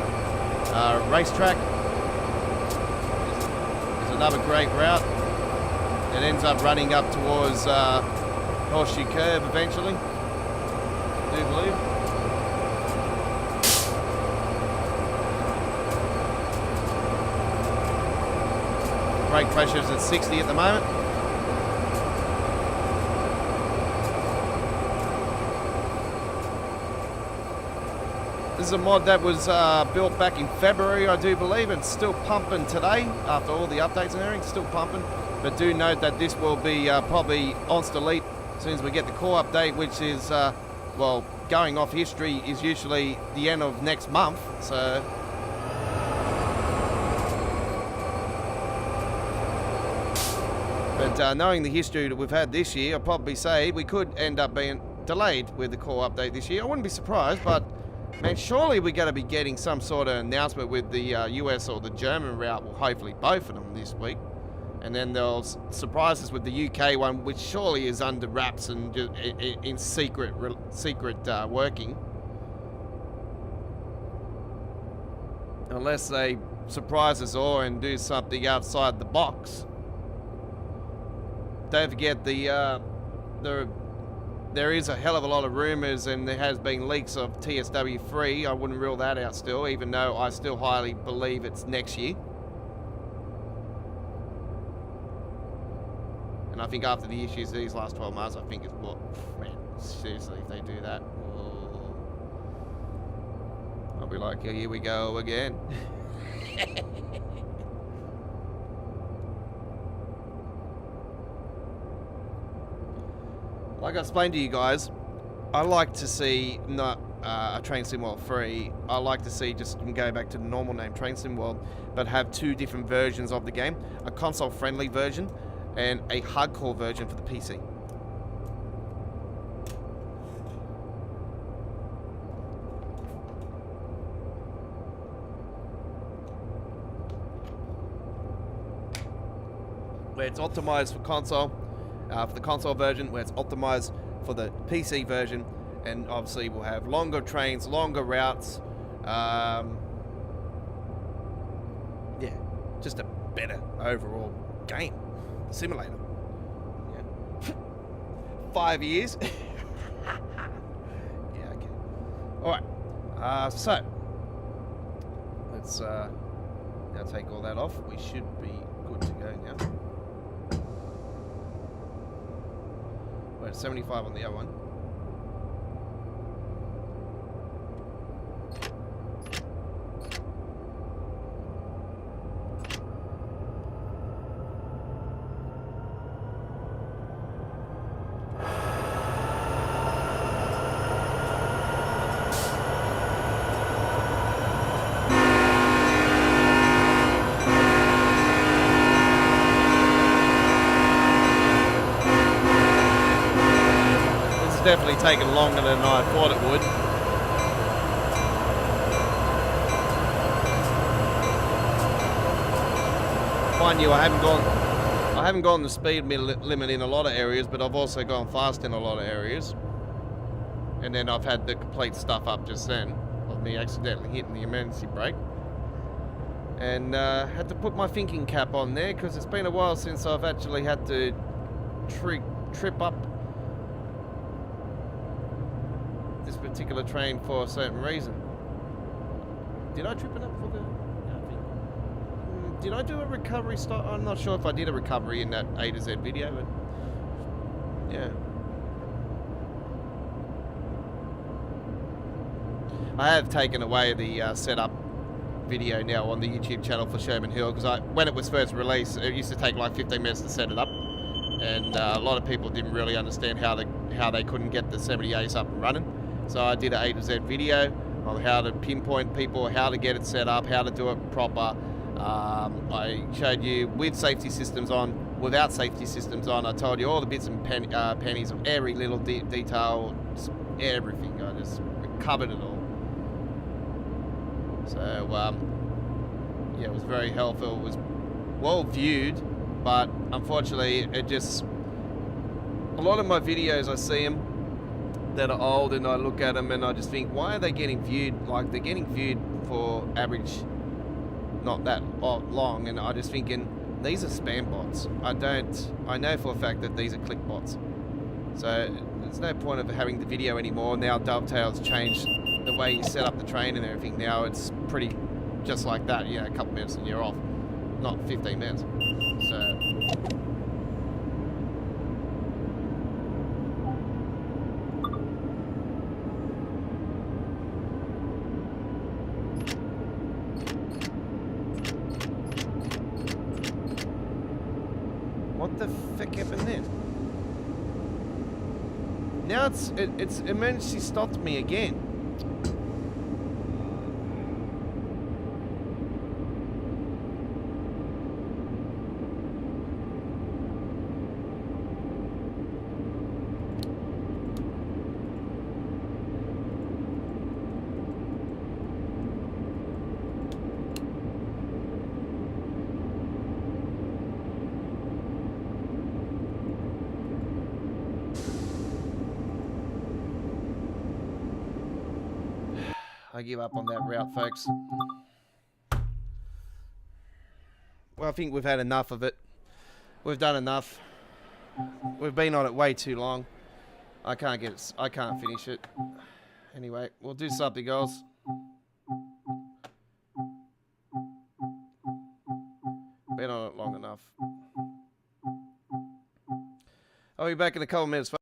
racetrack is another great route. It ends up running up towards Horseshoe Curve eventually, I do believe. Brake pressure is at 60 at the moment. This is a mod that was built back in February, I do believe, and still pumping today after all the updates and everything, still pumping. But do note that this will be probably on delete as soon as we get the core update, which is, well, going off history is usually the end of next month, so. But knowing the history that we've had this year, I'll probably say we could end up being delayed with the core update this year. I wouldn't be surprised, but man, surely we're going to be getting some sort of announcement with the US or the German route, well, hopefully both of them this week. And then there's surprises with the UK one, which surely is under wraps and just in secret working. Unless they surprise us all and do something outside the box. Don't forget there is a hell of a lot of rumours, and there has been leaks of TSW3. I wouldn't rule that out still, even though I still highly believe it's next year. And I think after the issues these last 12 months, I think it's what, man, seriously, if they do that, oh, I'll be like, yeah, here we go again. Like I explained to you guys, I like to see not a Train Sim World 3. I like to see just go back to the normal name Train Sim World, but have two different versions of the game: a console-friendly version and a hardcore version for the PC. Where it's optimized for console, for the console version, where it's optimized for the PC version, and obviously we'll have longer trains, longer routes. Yeah, just a better overall game simulator. Yeah. 5 years. Yeah, okay. All right. So let's now take all that off. We should be good to go now. We're at 75 on the other one. Definitely taken longer than I thought it would. Mind you, I haven't gone the speed limit in a lot of areas, but I've also gone fast in a lot of areas. And then I've had the complete stuff up just then of me accidentally hitting the emergency brake. And had to put my thinking cap on there because it's been a while since I've actually had to trip up this particular train for a certain reason. Did I trip it up for the... did I do a recovery stop? I'm not sure if I did a recovery in that A to Z video, but yeah. I have taken away the setup video now on the YouTube channel for Sherman Hill because when it was first released, it used to take like 15 minutes to set it up, and a lot of people didn't really understand how they couldn't get the 78s up and running. So I did an A to Z video on how to pinpoint people, how to get it set up, how to do it proper. I showed you with safety systems on, without safety systems on. I told you all the bits and pennies of every little detail, everything. I just covered it all. So yeah, it was very helpful. It was well viewed, but unfortunately, it just, a lot of my videos, I see them that are old and I look at them and I just think, why are they getting viewed? Like, they're getting viewed for average, not that long, and I just thinking, these are spam bots. I know for a fact that these are click bots. So there's no point of having the video anymore. Now Dovetail's changed the way you set up the train and everything. Now it's pretty just like that, a couple minutes and you're off. Not 15 minutes. So what the frick happened then? Now it's emergency stopped me again. I give up on that route, folks. Well, I think we've had enough of it. We've done enough. We've been on it way too long. I can't finish it. Anyway, we'll do something else. Been on it long enough. I'll be back in a couple minutes.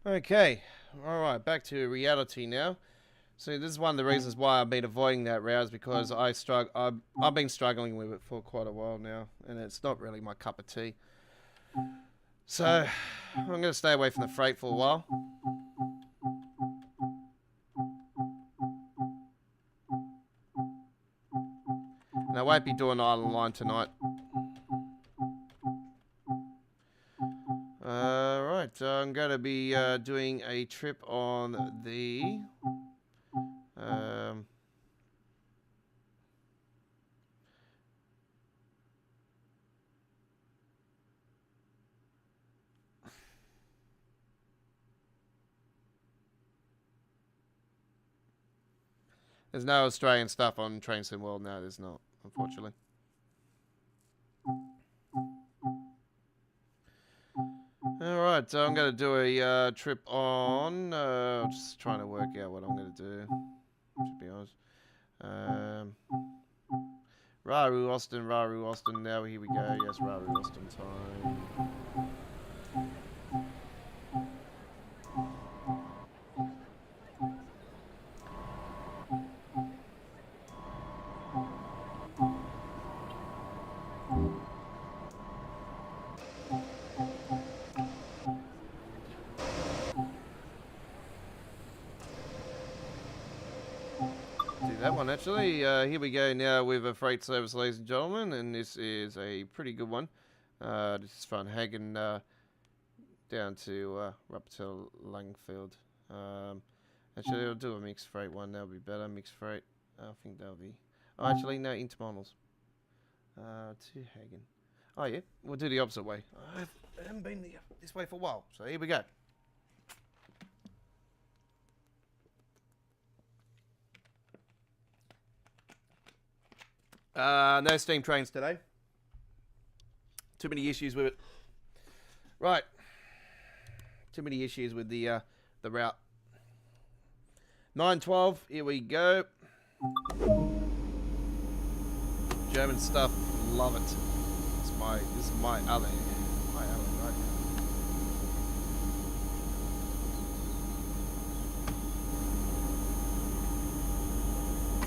Okay, alright, back to reality now. So this is one of the reasons why I've been avoiding that route, is because I've been struggling with it for quite a while now, and it's not really my cup of tea. So I'm going to stay away from the freight for a while. And I won't be doing Island Line tonight. Right, I'm going to be doing a trip on the... There's no Australian stuff on Train Sim World. No, there's not, unfortunately. Alright, so I'm going to do a trip on... just trying to work out what I'm going to do, to be honest. Raru Austin, now here we go. Yes, Raru Austin time. That one actually. Here we go now with a freight service, ladies and gentlemen, and this is a pretty good one. This is from Hagen down to up to Langfield. Actually, I'll do a mixed freight one. That'll be better. Mixed freight. I think that'll be. Oh, actually, no, intermodals. To Hagen. Oh yeah, we'll do the opposite way. I haven't been this way for a while, so here we go. No steam trains today. Too many issues with it. Right. Too many issues with the route. 912. Here we go. German stuff. Love it. This is my alley. My alley right now.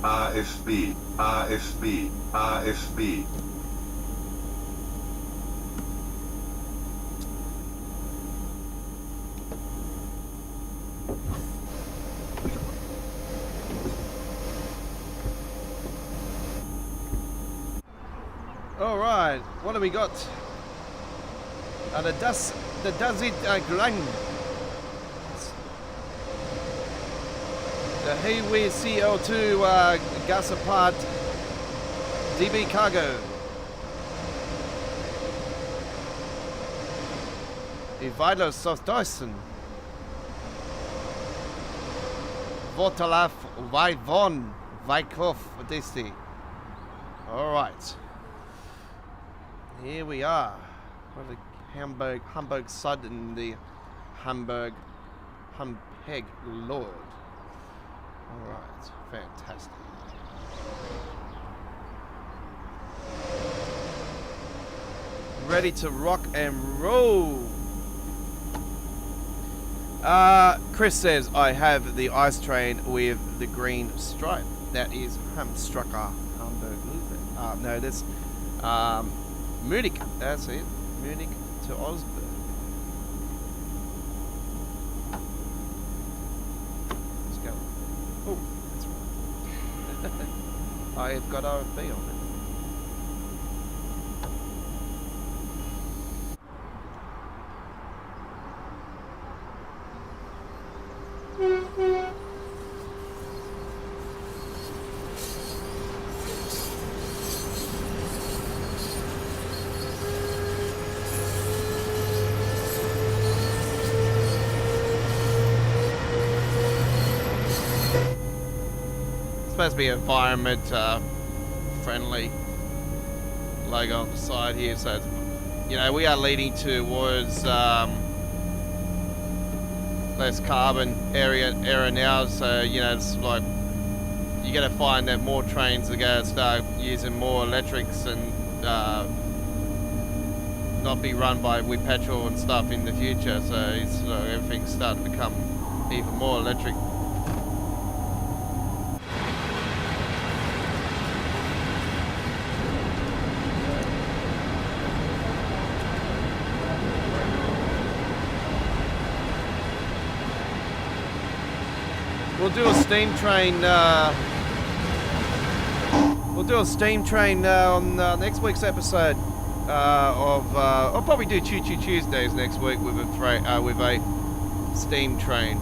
RFB, RFB, RFB. All right, what do we got? The does it grind. The Highway CO2 Gasapart DB cargo. Die Weilos of Deutschen. Votalaf Weivon Weikhoff Disti. Alright. Here we are. What the Hamburg Sud and the Hamburg Lord. Alright, fantastic. Ready to rock and roll. Chris says I have the ice train with the green stripe. That is Hamstrucker Hamburg. No, that's Munich. That's it. Munich to Osberg. Let's go. Oh, that's right. I have got RFB on it. Supposed to be environment friendly logo on the side here, so it's, you know, we are leading towards less carbon era now, so you know it's like you're gonna find that more trains are gonna start using more electrics and not be run with petrol and stuff in the future. So everything's starting to become even more electric. We'll do a steam train. We'll do a steam train on next week's episode I'll probably do Choo Choo Tuesdays next week with a steam train.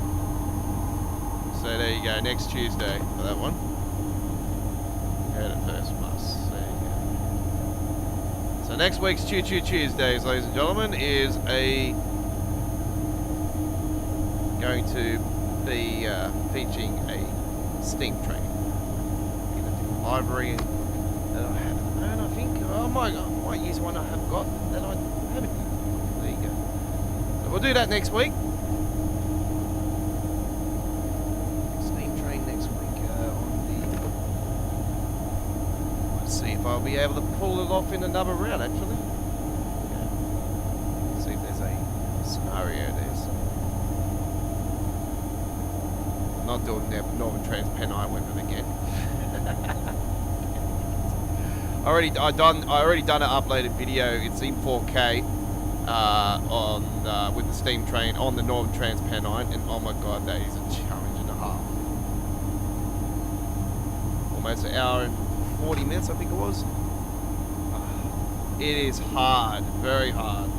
So there you go, next Tuesday for that one. Heard it first, must. There you go. So next week's Choo Choo Tuesdays, ladies and gentlemen, is going to be featuring a steam train in a different library that I haven't. And I think I might use one I have got that I haven't used. There you go. So we'll do that next week. Steam train next week let's see if I'll be able to pull it off in another route actually. Yeah. See if there's a scenario there. Not doing Northern Trans Pennine with it again. I already done an uploaded video. It's in 4K on with the steam train on the Northern Trans Pennine, and oh my god, that is a challenge and a half. Almost an hour and 40 minutes, I think it was. It is hard, very hard.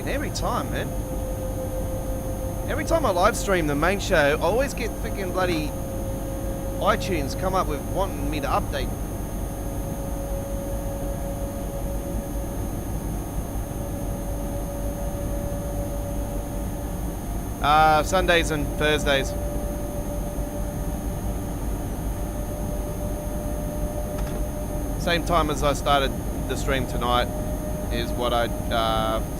Every time, man. Every time I live stream the main show, I always get freaking bloody iTunes come up with wanting me to update. Sundays and Thursdays. Same time as I started the stream tonight. Is what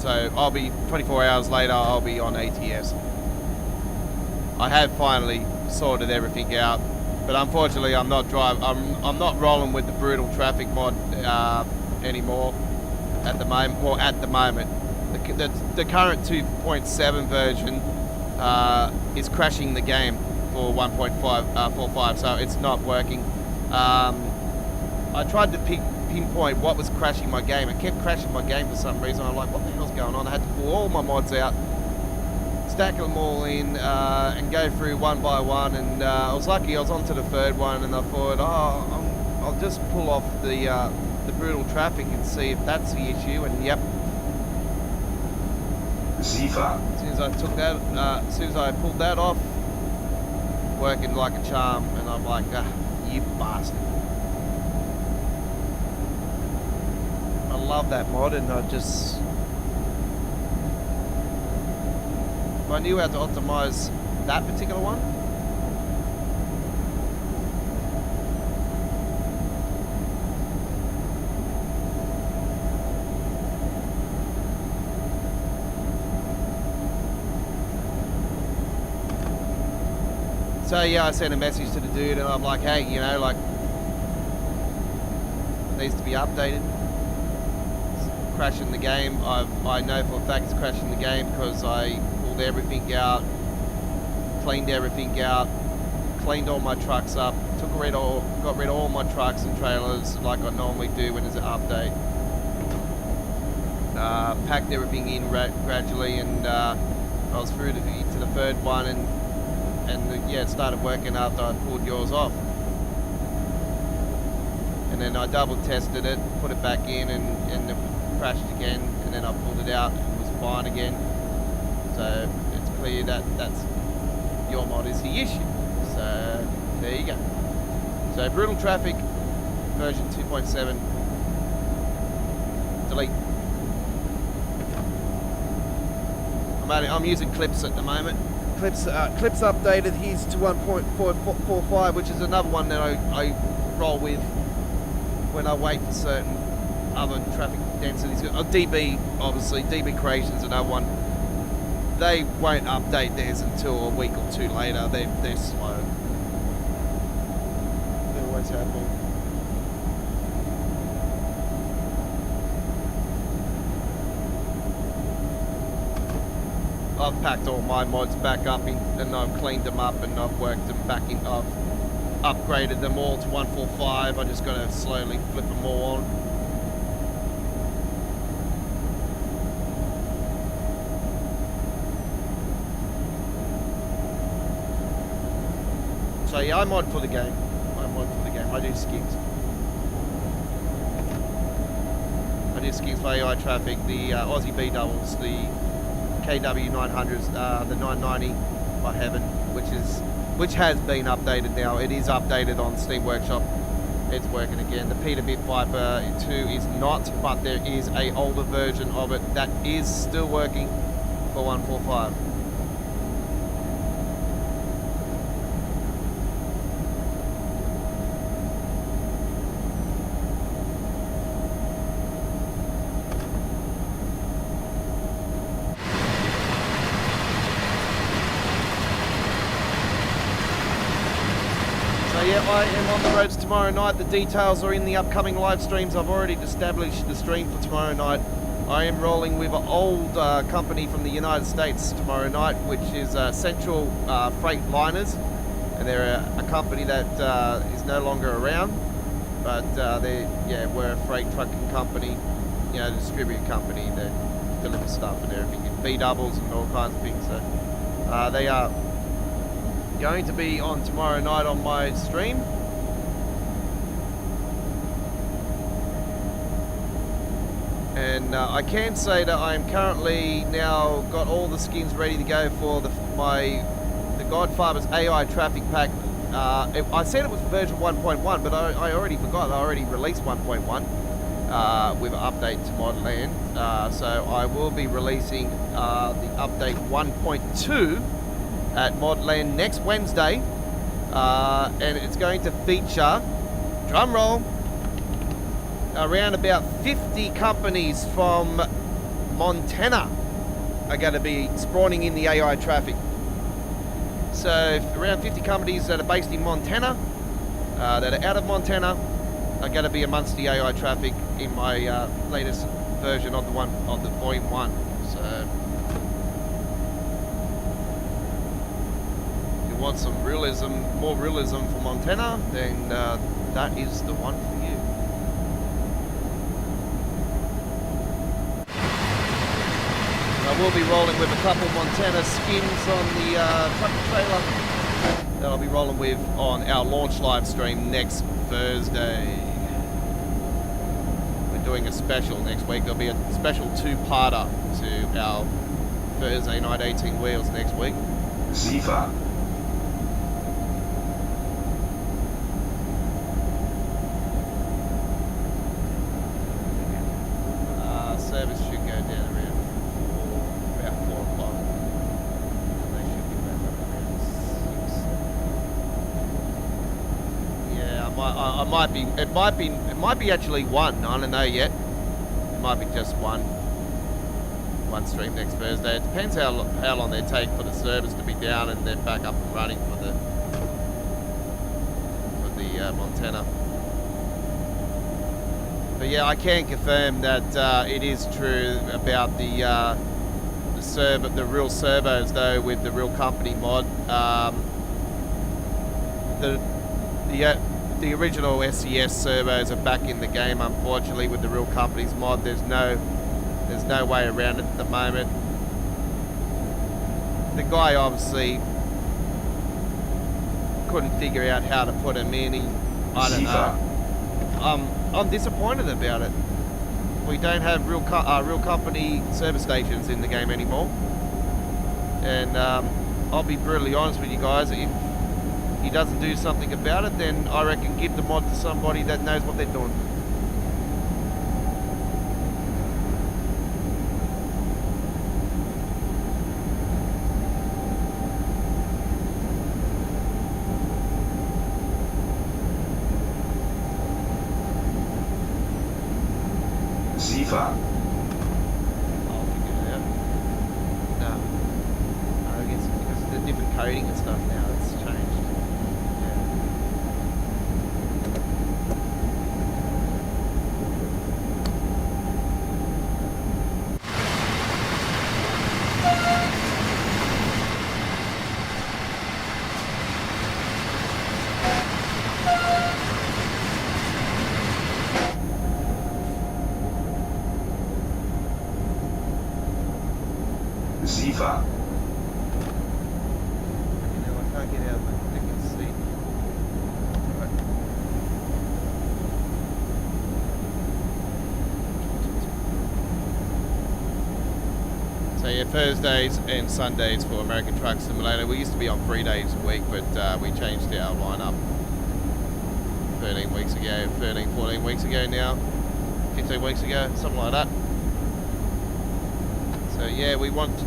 so I'll be 24 hours later. I'll be on ATS. I have finally sorted everything out, but unfortunately, I'm not rolling with the brutal traffic mod anymore at the moment. Well, at the moment, the current 2.7 version is crashing the game for 1.545, so it's not working. I tried to pinpoint what was crashing my game. It kept crashing my game for some reason. I'm like, what the hell's going on? I had to pull all my mods out, stack them all in, and go through one by one. And I was lucky I was onto the third one, and I thought, I'll just pull off the brutal traffic and see if that's the issue. And yep. Ziva. As soon as I took that, as soon as I pulled that off, working like a charm, and I'm like, you bastard. I love that mod, and I just, if I knew how to optimize that particular one, So yeah, I sent a message to the dude and I'm like, hey, you know, like, it needs to be updated. It's crashing the game. I know for a fact it's crashing the game because I pulled everything out, cleaned everything out, cleaned all my trucks up, got rid of all my trucks and trailers like I normally do when there's an update. Packed everything in gradually, and I was through to the third one, and yeah, it started working after I pulled yours off. And then I double tested it, put it back in, and it crashed again, and then I pulled it out, and it was fine again. So it's clear that that's your mod is the issue. So there you go. So Brutal Traffic version 2.7, delete. I'm using Clips at the moment. Clips updated. He's to 1.445, which is another one that I roll with when I wait for certain other traffic densities. DB, obviously, DB Creation's another one. They won't update theirs until a week or two later. They're slow. They're always happening. I've packed all my mods back up and I've cleaned them up and I've worked them back in. I've upgraded them all to 145. I just got to slowly flip them all on. So yeah, I mod for the game. I do skins. I do skins for AI traffic, the Aussie B doubles, the KW 900s, the 990 by Heaven, which has been updated now. It is updated on Steam Workshop. It's working again. The Peterbilt Viper 2 is not, but there is a older version of it that is still working for 145. Yeah, I am on the roads tomorrow night. The details are in the upcoming live streams. I've already established the stream for tomorrow night. I am rolling with an old company from the United States tomorrow night, which is Central Freight Liners. And they're a company that is no longer around, but they were a freight trucking company, you know, distributor company that delivers stuff and everything, and B doubles and all kinds of things. So they are going to be on tomorrow night on my stream. And I can say that I am currently now got all the skins ready to go for the Godfather's AI traffic pack. I said it was version 1.1, but I already forgot. I already released 1.1 with an update to Modland. So I will be releasing the update 1.2 at Modland next Wednesday, and it's going to feature, drum roll, around about 50 companies from Montana are going to be spawning in the AI traffic. So around 50 companies that are based in Montana, that are out of Montana, are going to be amongst the AI traffic in my latest version of the Volume 1. So want some realism, more realism for Montana, then that is the one for you. I will be rolling with a couple Montana skins on the truck trailer that I'll be rolling with on our launch live stream next Thursday. We're doing a special next week. There'll be a special two-parter to our Thursday night 18 wheels next week. Ziva. Service should go down around about 4 o'clock. And they should be back up around 6. Yeah, I might be. It might be actually one. I don't know yet. It might be just one stream next Thursday. It depends how long they take for the service to be down and then back up and running for the Montana. But yeah, I can confirm that it is true about the real servos though, with the real company mod. The original SCS servos are back in the game, unfortunately, with the real company's mod. There's no way around it at the moment. The guy obviously couldn't figure out how to put them in. I don't know. I'm disappointed about it. We don't have real company service stations in the game anymore. And I'll be brutally honest with you guys. If he doesn't do something about it, then I reckon give the mod to somebody that knows what they're doing. Ziva. I'll figure it out. No. I guess because of the different coding and stuff now, it's changed. Ziva. You know, I can't get out of my freaking seat. Right. So yeah, Thursdays and Sundays for American Truck Simulator. We used to be on 3 days a week, but we changed our lineup 13 weeks ago, 14 weeks ago now, 15 weeks ago, something like that. So yeah, we want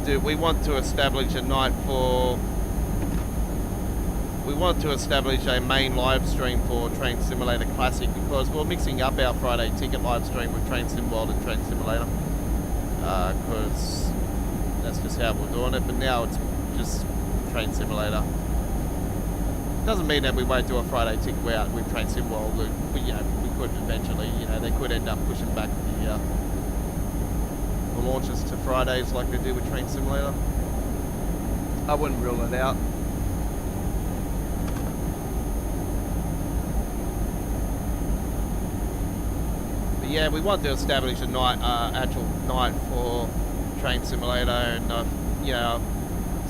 to establish a main live stream for Train Simulator Classic, because we're mixing up our Friday ticket live stream with Train Sim World and Train Simulator, because that's just how we're doing it. But now it's just Train Simulator. Doesn't mean that we won't do a Friday ticket out with Train Sim World. We could eventually, they could end up pushing back the launches to Fridays like they do with Train Simulator. I wouldn't rule it out. But yeah, we want to establish a actual night for Train Simulator, and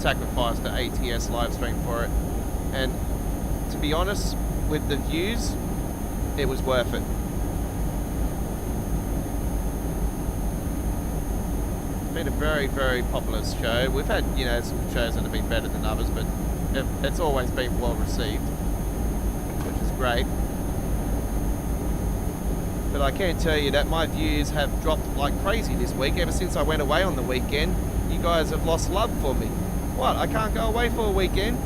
sacrifice the ATS live stream for it. And to be honest, with the views, it was worth it. Been a very, very popular show. We've had, some shows that have been better than others, but it's always been well received, which is great. But I can tell you that my views have dropped like crazy this week. Ever since I went away on the weekend, you guys have lost love for me. What? I can't go away for a weekend?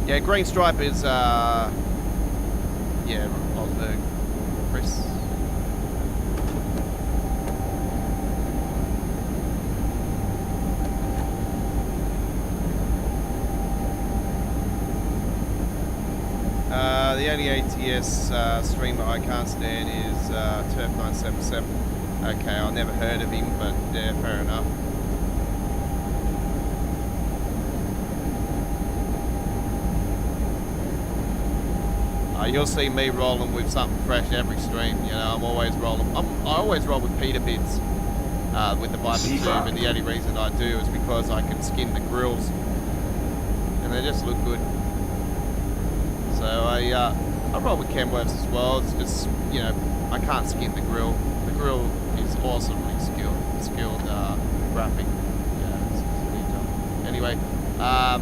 Yeah, green stripe is, Osberg, Chris. The only ATS streamer I can't stand is Turf977. Okay, I never heard of him, but yeah, fair enough. You'll see me rolling with something fresh every stream. I'm always rolling. I always roll with Peterbilt with the Viper tube, and the only reason I do is because I can skin the grills, and they just look good. So I I roll with cam works as well. It's just, you know, I can't skin the grill. The grill is awesomely skilled graphic. Yeah, it's detail. Anyway, I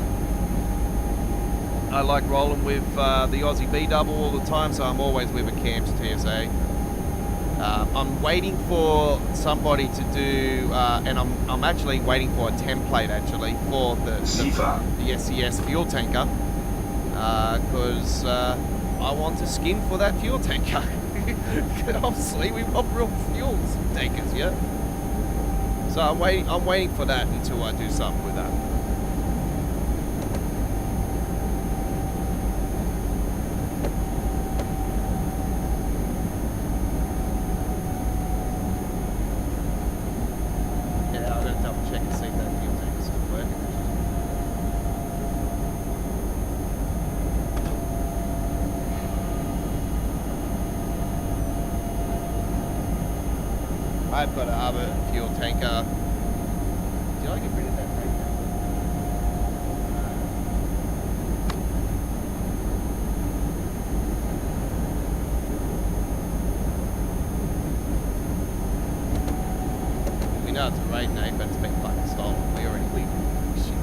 like rolling with the Aussie B double all the time, so I'm always with a Cam's TSA. I'm waiting for somebody to do, and I'm actually waiting for a template actually for the SCS fuel tanker, because I want to skin for that fuel tanker. Obviously, we want real fuel tankers, yeah. So I'm waiting for that until I do something with that. I've got a Arbor fuel tanker. Did I get rid of that tank? We know it's a raid name, but it's been fucking stolen. We already leave. Shit.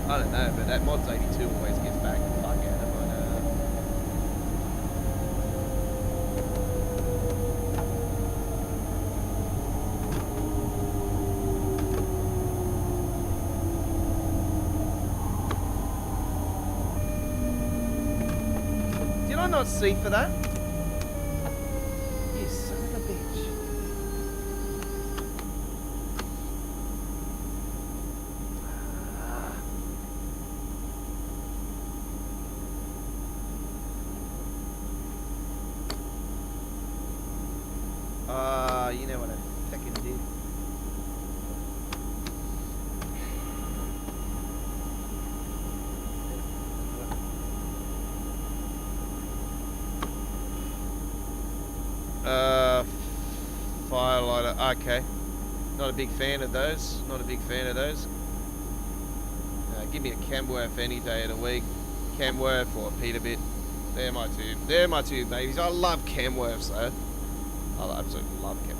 I don't know, but that Mods 82 always gets back the fuck out of it. Did I not see for that? You son of a bitch. You know what I fucking did. Firelighter. Okay. Not a big fan of those. Not a big fan of those. Give me a Camworth any day of the week. Camworth or Peterbit. They're my two. They're my two babies. I love Camworths though. I absolutely love Camworths.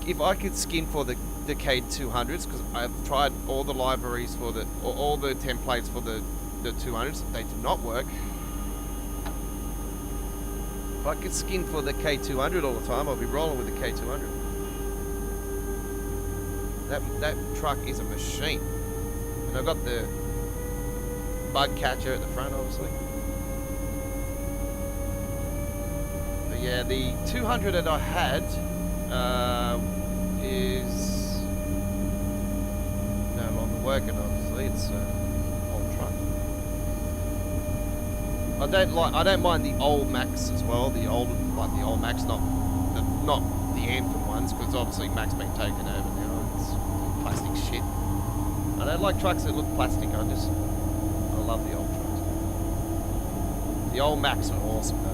If I could skin for the K200s, because I've tried all the libraries for all the templates for the 200s, they do not work. If I could skin for the K200 all the time, I'll be rolling with the K200. That truck is a machine, and I've got the bug catcher at the front, obviously. But yeah, the 200 that I had is no longer working. Obviously, it's an old truck. I don't mind the old Macs as well. The old Macs, not the Anthem ones, because obviously Mac's been taken over now. It's plastic shit. I don't like trucks that look plastic. I love the old trucks. The old Macs are awesome though.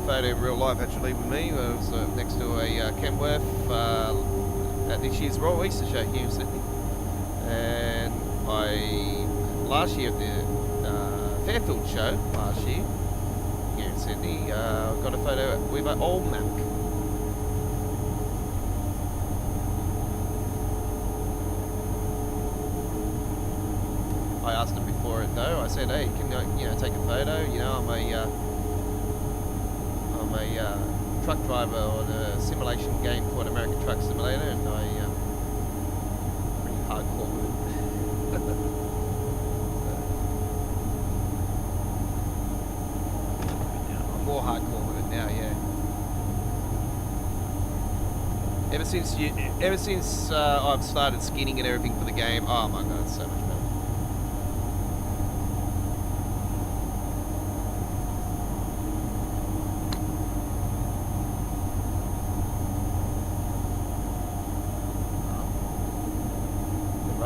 Photo in real life actually with me. I was next to a Camworth at this year's Royal Easter Show here in Sydney, and last year at the Fairfield show last year here in Sydney, got a photo with an old Mac. I asked him before it though. I said, "Hey, can I, take a photo? I'm a truck driver on a simulation game called American Truck Simulator, and I'm pretty hardcore with it." I'm more hardcore with it now, yeah. Ever since I've started skinning and everything for the game, oh my god, it's so much better.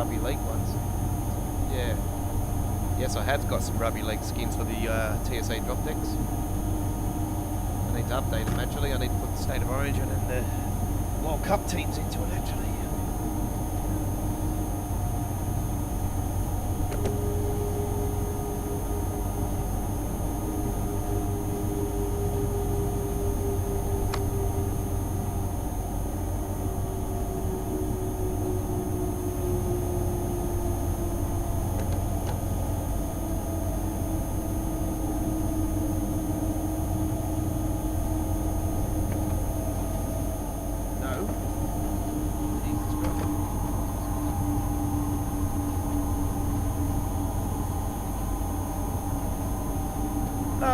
rugby league ones. Yeah. Yes, I have got some rugby league skins for the TSA drop decks. I need to update them actually. I need to put the State of Origin and the World Cup teams into it actually.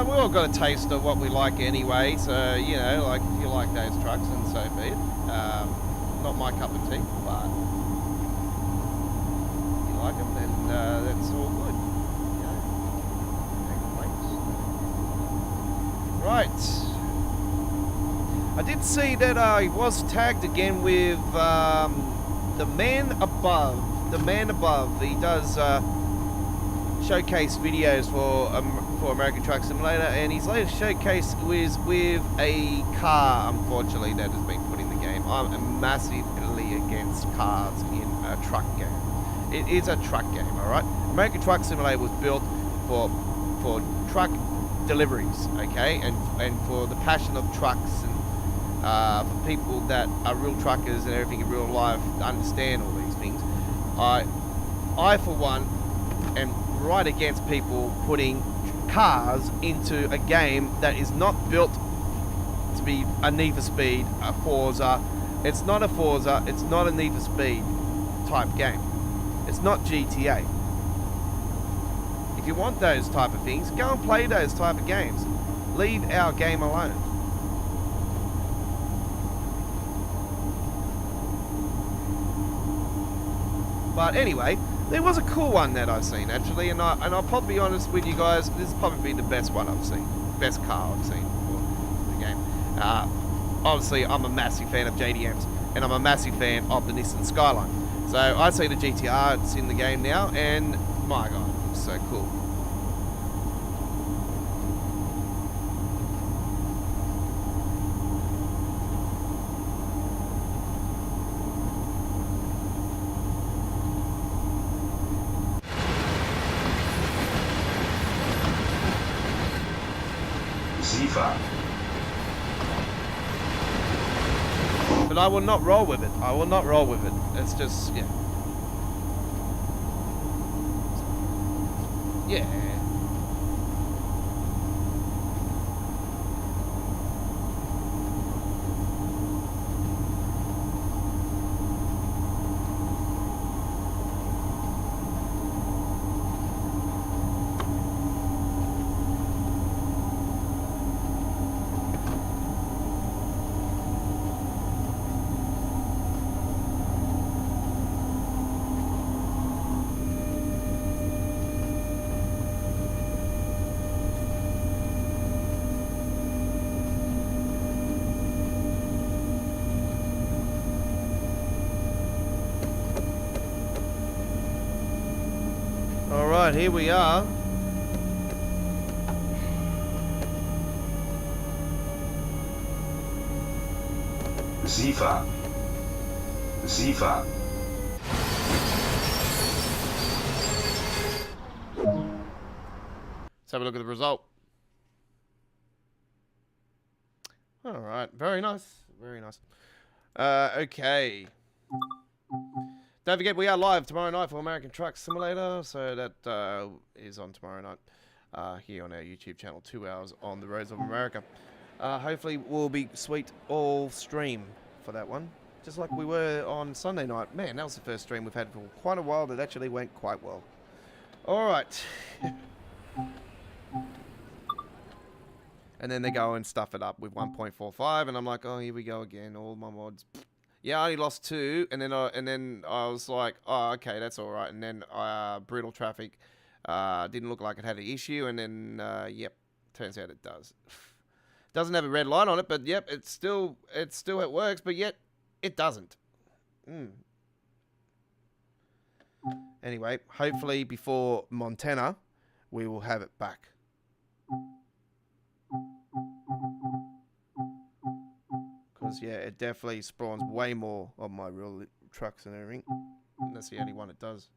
We all got a taste of what we like anyway, so, you know, like, if you like those trucks, and so be it. Not my cup of tea, but if you like them, then that's all good. You know, no complaints. Right. I did see that I was tagged again with the man above. The man above, he does showcase videos for American Truck Simulator, and his latest showcase was with a car, unfortunately, that has been put in the game. I'm massively against cars in a truck game. It is a truck game, alright? American Truck Simulator was built for truck deliveries, okay? And for the passion of trucks, and for people that are real truckers and everything in real life understand all these things. I for one, am right against people putting cars into a game that is not built to be a Need for Speed, a Forza. It's not a Forza, it's not a Need for Speed type game. It's not GTA. If you want those type of things, go and play those type of games. Leave our game alone. But anyway, there was a cool one that I've seen actually, and I'll probably be honest with you guys, this is probably the best one I've seen, best car I've seen for the game. Obviously, I'm a massive fan of JDMs, and I'm a massive fan of the Nissan Skyline. So I see the GTR, it's in the game now, and my God, it looks so cool. But I will not roll with it. I will not roll with it. It's just, yeah. Yeah. Alright, here we are. Ziva. Ziva. Let's have a look at the result. Alright, very nice. Very nice. Okay. Don't forget, we are live tomorrow night for American Truck Simulator, so that is on tomorrow night here on our YouTube channel, 2 hours on the roads of America. Hopefully we'll be sweet all stream for that one, just like we were on Sunday night. Man, that was the first stream we've had for quite a while that actually went quite well. Alright. And then they go and stuff it up with 1.45, and I'm like, oh, here we go again, all my mods. Yeah, I only lost 2, and then I was like, oh, okay, that's all right. And then brutal traffic didn't look like it had an issue, and then yep, turns out it does. Doesn't have a red light on it, but yep, it works, but yet it doesn't. Anyway, hopefully before Montana, we will have it back. Because, yeah, it definitely spawns way more of my real trucks and everything. And that's the only one it does.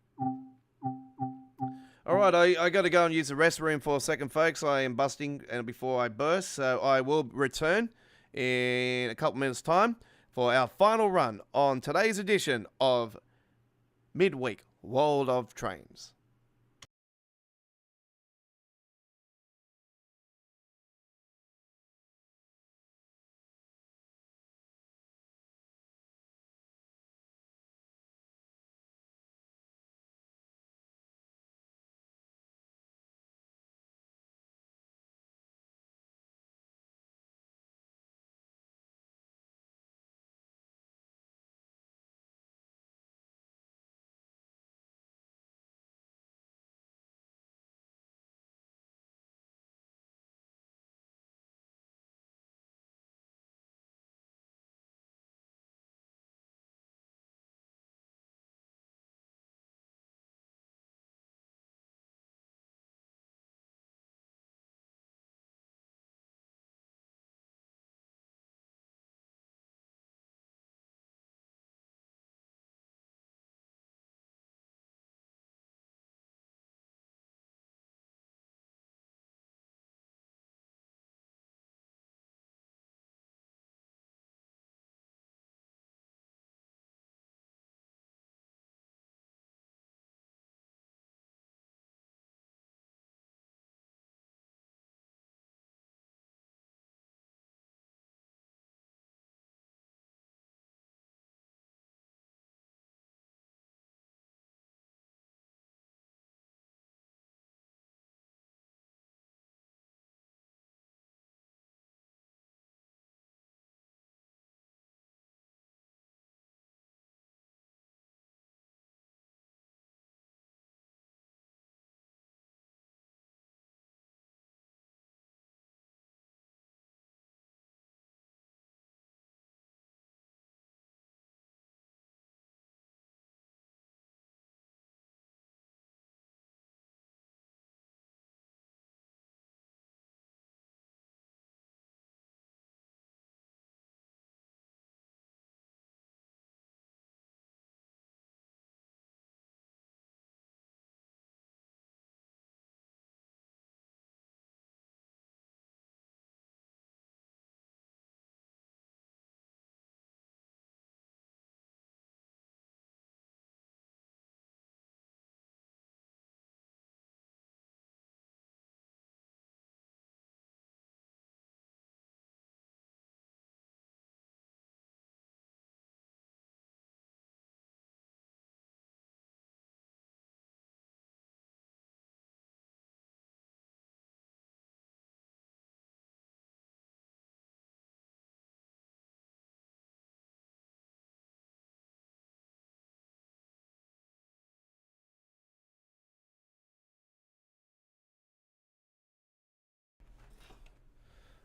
Alright, I got to go and use the restroom for a second, folks. I am busting before I burst, so I will return in a couple minutes' time for our final run on today's edition of Midweek World of Trains.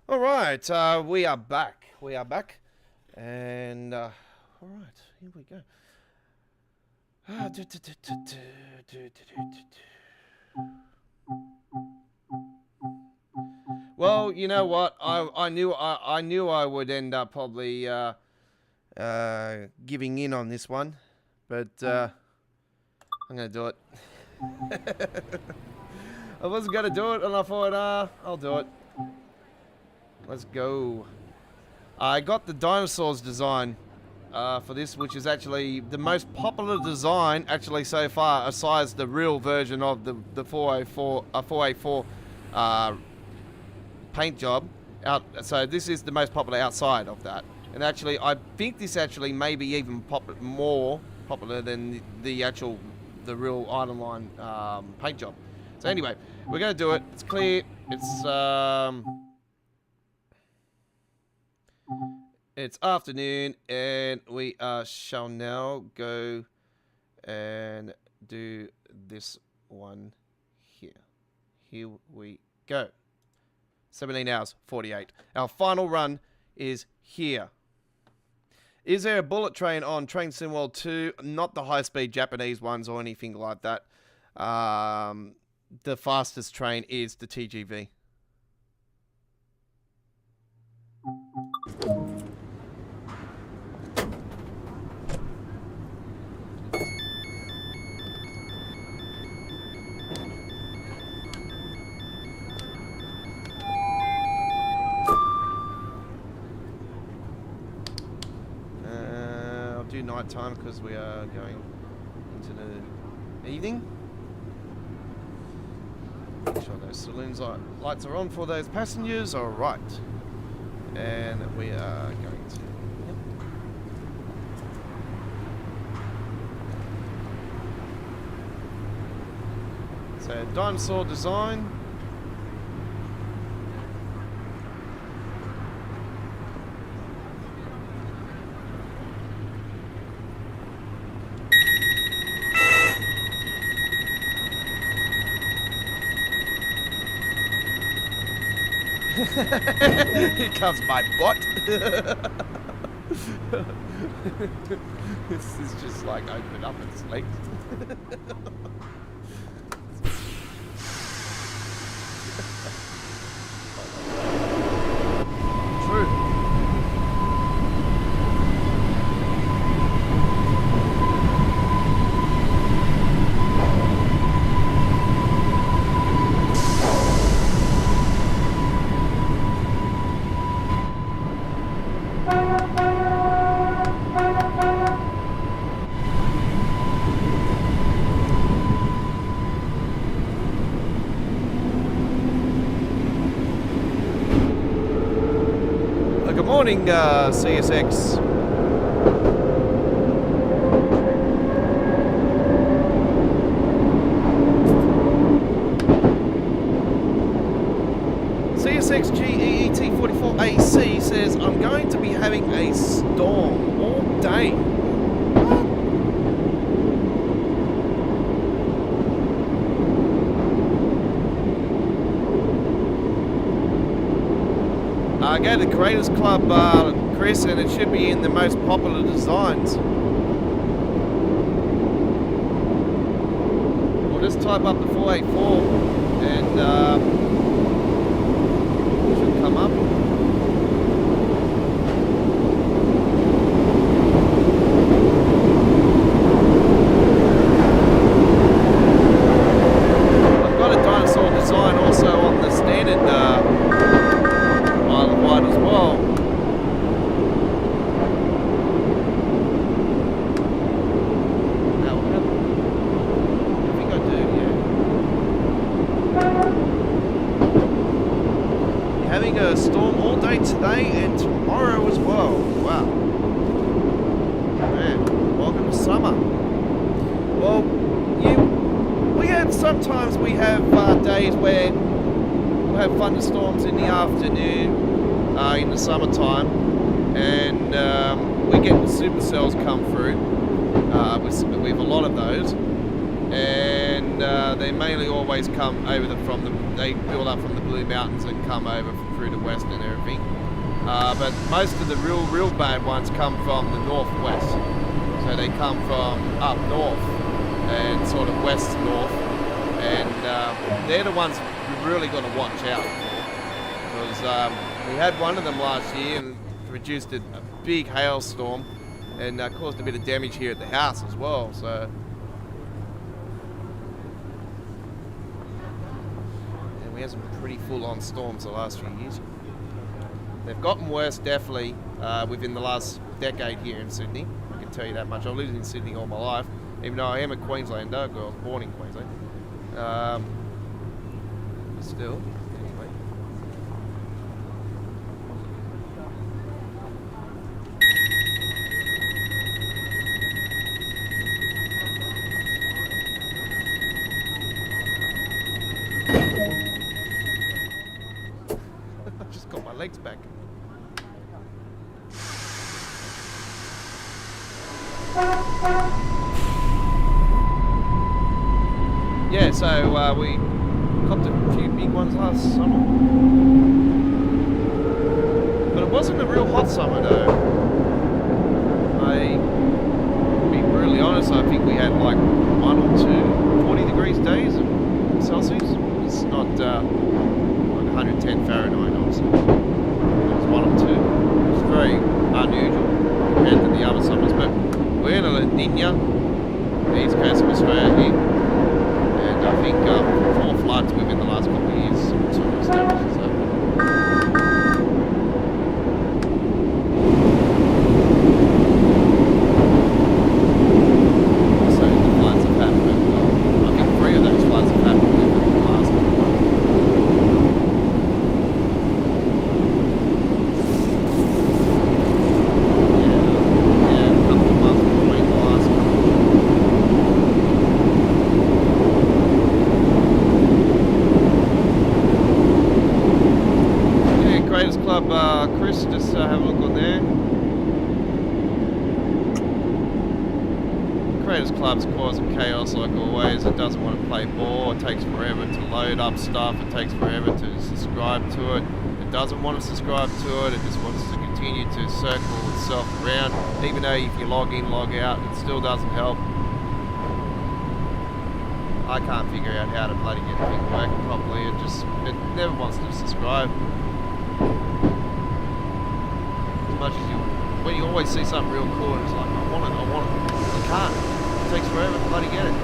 All right, we are back. We are back. And, all right, here we go. Well, you know what? I knew I would end up probably giving in on this one, but I'm gonna do it. I wasn't gonna do it, and I thought, I'll do it. Let's go. I got the dinosaurs design for this, which is actually the most popular design actually so far, aside the real version of the 484 paint job. So this is the most popular outside of that, and actually I think this actually may be even more popular than the real item line paint job. So anyway, we're gonna do it. It's clear. It's afternoon, and we shall now go and do this one here. Here we go. 17 hours, 48. Our final run is here. Is there a bullet train on Train Sim World 2? Not the high-speed Japanese ones or anything like that. The fastest train is the TGV. I'll do night time because we are going into the evening. Make sure those saloons lights are on for those passengers. All right, and we are going to. Yep. So dinosaur design. Here comes my bot. This is just like open up its legs. True. Good morning, CSX. CSXGEET44AC says, I'm going to be having a storm all day. Go to the Creators Club, Chris, and it should be in the most popular designs. Or just type up the 484 and it should come up. I've got a dinosaur design also on the standard Island as well. Now, I think I do, yeah. Having a storm all day today and tomorrow as well. Wow. Man, welcome to summer. Well, sometimes we have days where we'll have thunderstorms in the afternoon. In the summertime, and we get the supercells come through with a lot of those, and they mainly always come over they build up from the Blue Mountains and come over through the west and everything. But most of the real bad ones come from the northwest, so they come from up north and sort of west north, and they're the ones we've really got to watch out for, because we had one of them last year and produced a big hailstorm and caused a bit of damage here at the house as well. So, and we had some pretty full-on storms the last few years. They've gotten worse, definitely, within the last decade here in Sydney. I can tell you that much. I've lived in Sydney all my life, even though I am a Queenslander. I was born in Queensland. Still. Legs back. Yeah, so we copped a few big ones last summer, but it wasn't a real hot summer though. To be brutally honest, I think we had like 1 or 2 40 degrees days in Celsius. It's not like 110 Fahrenheit, obviously. It was 1 or 2. It's very unusual compared to the other summers. But we're in a La Nina, the east coast of Australia here. And I think 4 floods within the last couple of years sort of established. So. Chris, just have a look on there. Creators Club's causing chaos like always. It doesn't want to play ball. It takes forever to load up stuff. It takes forever to subscribe to it. It doesn't want to subscribe to it. It just wants to continue to circle itself around. Even though if you log in, log out, it still doesn't help. I can't figure out how to bloody get the thing working properly. It never wants to subscribe. Much as when you always see something real cool and it's like, I want it, you can't. It takes forever to bloody get it.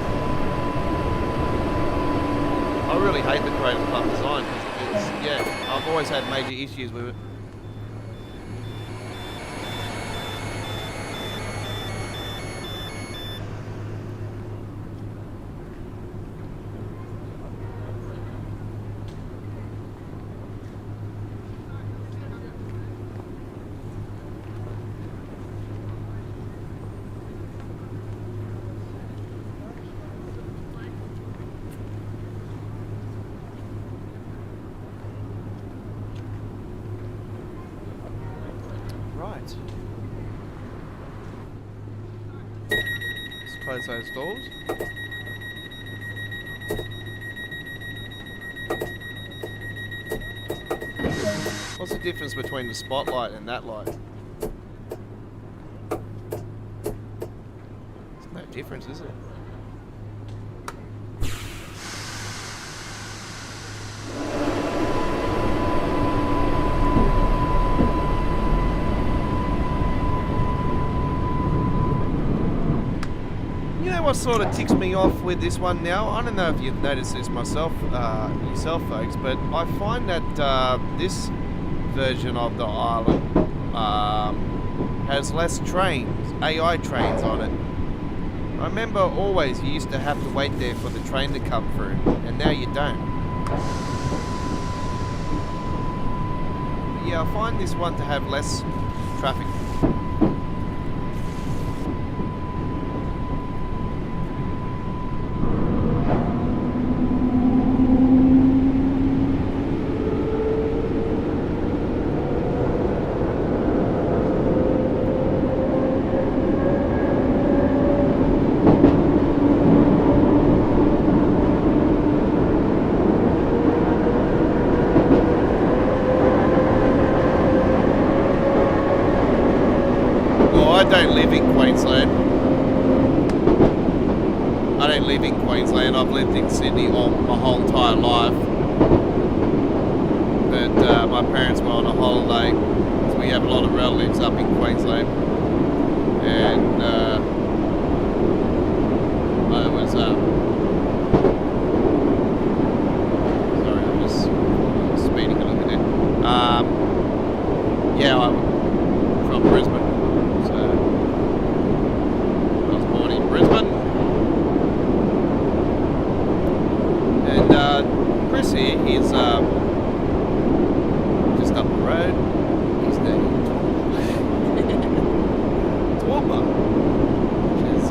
I really hate the Creators Club design because it's, yeah, I've always had major issues with it. Let's close those doors. What's the difference between the spotlight and that light? There's no difference, is it? What sort of ticks me off with this one now, I don't know if you've noticed this yourself folks, but I find that this version of the island has less trains, AI trains on it. I remember always you used to have to wait there for the train to come through, and now you don't. But yeah, I find this one to have less traffic. I don't live in Queensland. I don't live in Queensland. I've lived in Sydney all my whole entire life. But my parents were on a holiday, so we have a lot of relatives up in Queensland. And I was sorry, I'm just speeding a little bit. Yeah, I'm from Brisbane. Chris here, he's just up the road. He's the Toowoomba, which is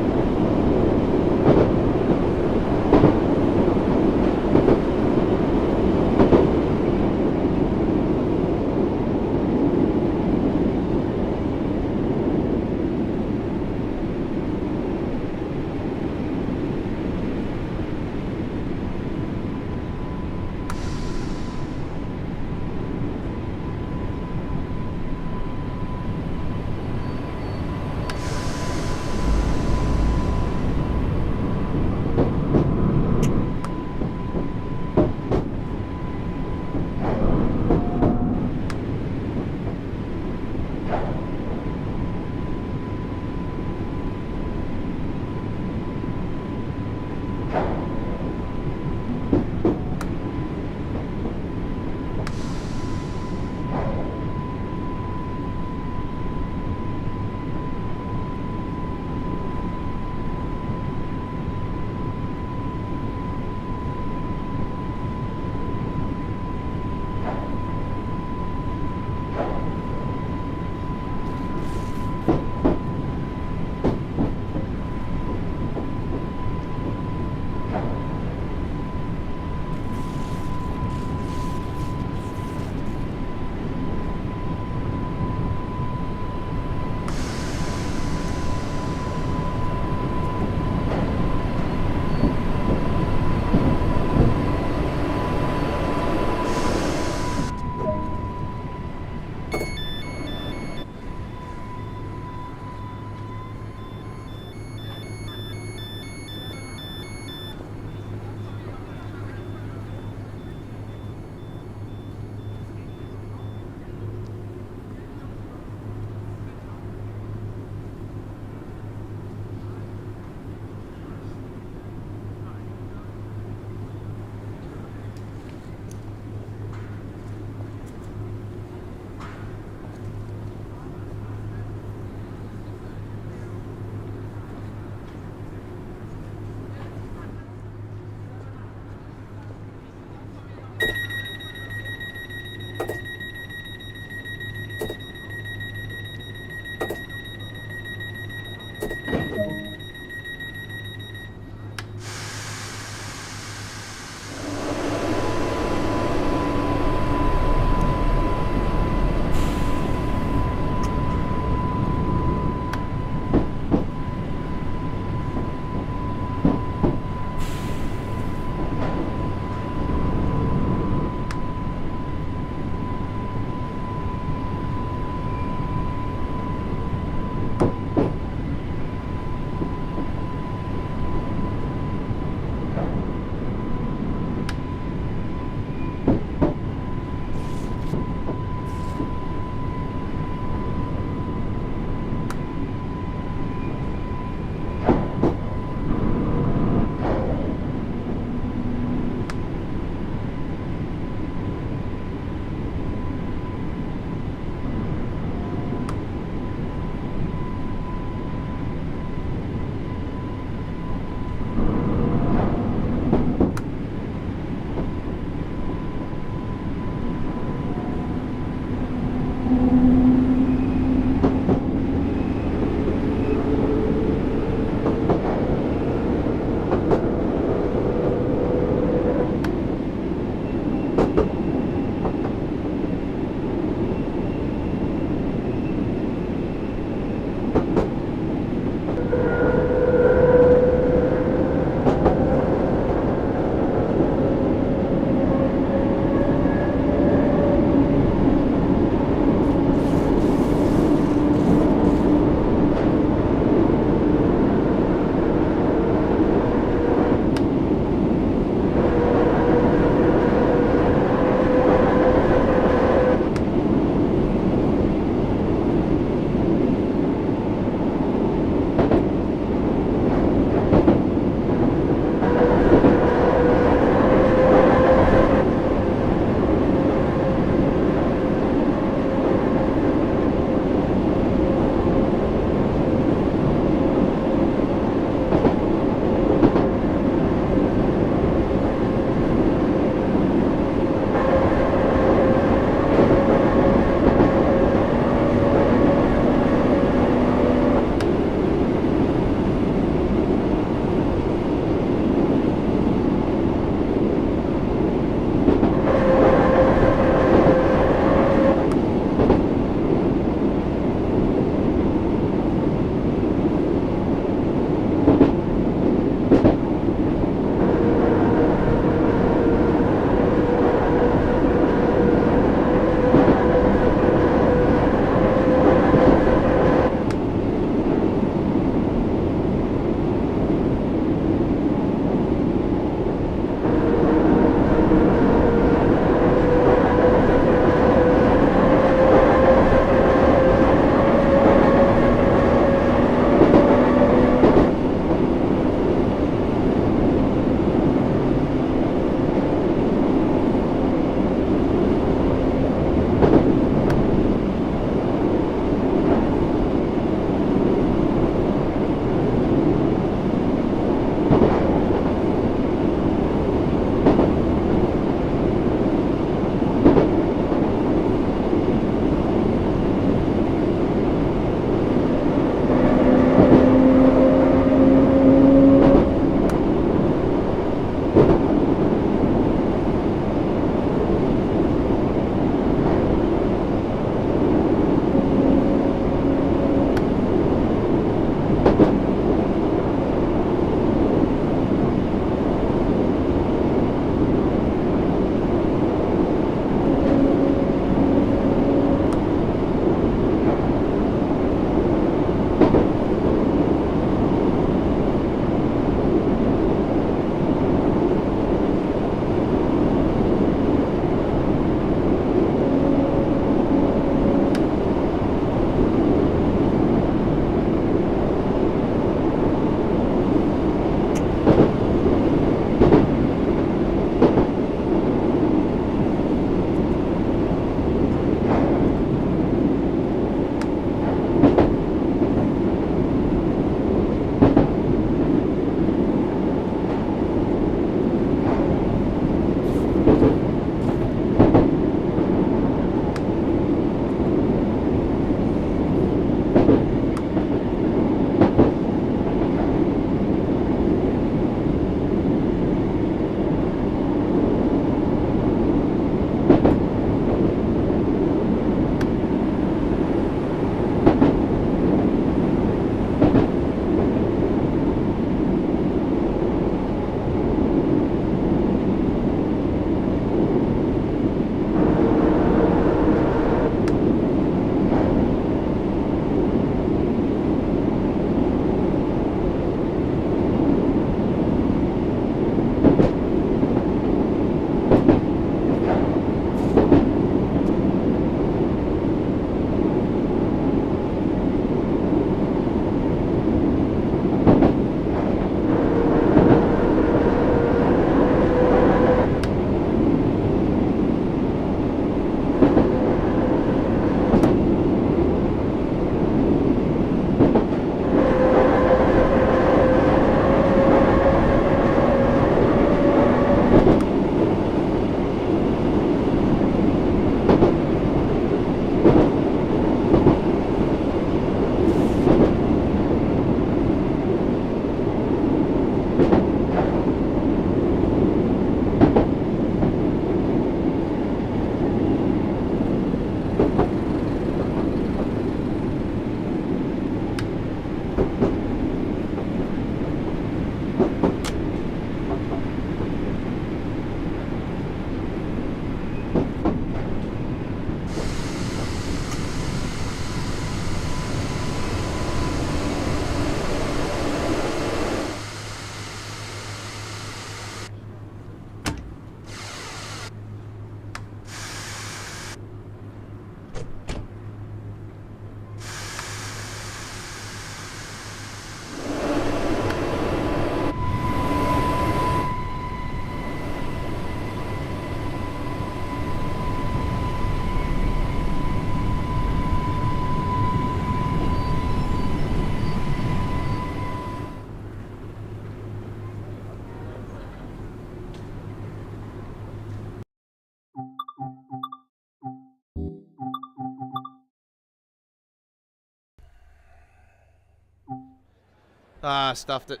Ah, I stuffed it.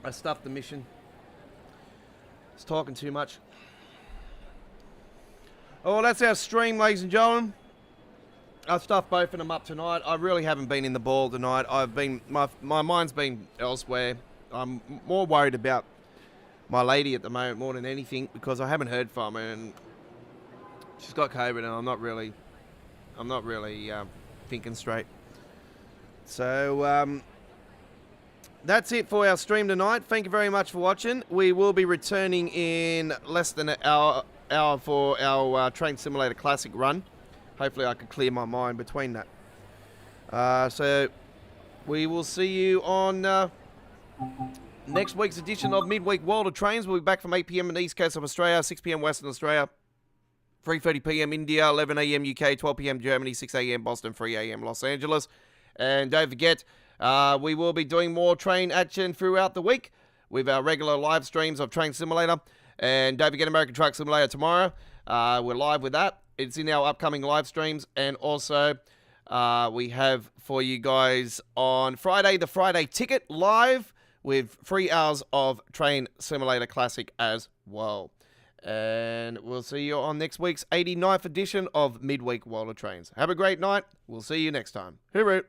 I stuffed the mission. It's talking too much. Oh, well, that's our stream, ladies and gentlemen. I've stuffed both of them up tonight. I really haven't been in the ball tonight. I've been my mind's been elsewhere. I'm more worried about my lady at the moment more than anything because I haven't heard from her and she's got COVID and I'm not really thinking straight. So that's it for our stream tonight. Thank you very much for watching. We will be returning in less than an hour for our Train Simulator Classic run. Hopefully I can clear my mind between that. So we will see you on next week's edition of Midweek World of Trains. We'll be back from 8 p.m. on the East Coast of Australia, 6 p.m. Western Australia, 3:30 p.m. India, 11 a.m. UK, 12 p.m. Germany, 6 a.m. Boston, 3 a.m. Los Angeles. And don't forget, we will be doing more train action throughout the week with our regular live streams of Train Simulator. And don't forget American Truck Simulator tomorrow. We're live with that. It's in our upcoming live streams. And also, we have for you guys on Friday, the Friday Ticket live with 3 hours of Train Simulator Classic as well. And we'll see you on next week's 89th edition of Midweek World of Trains. Have a great night. We'll see you next time. Hooroo.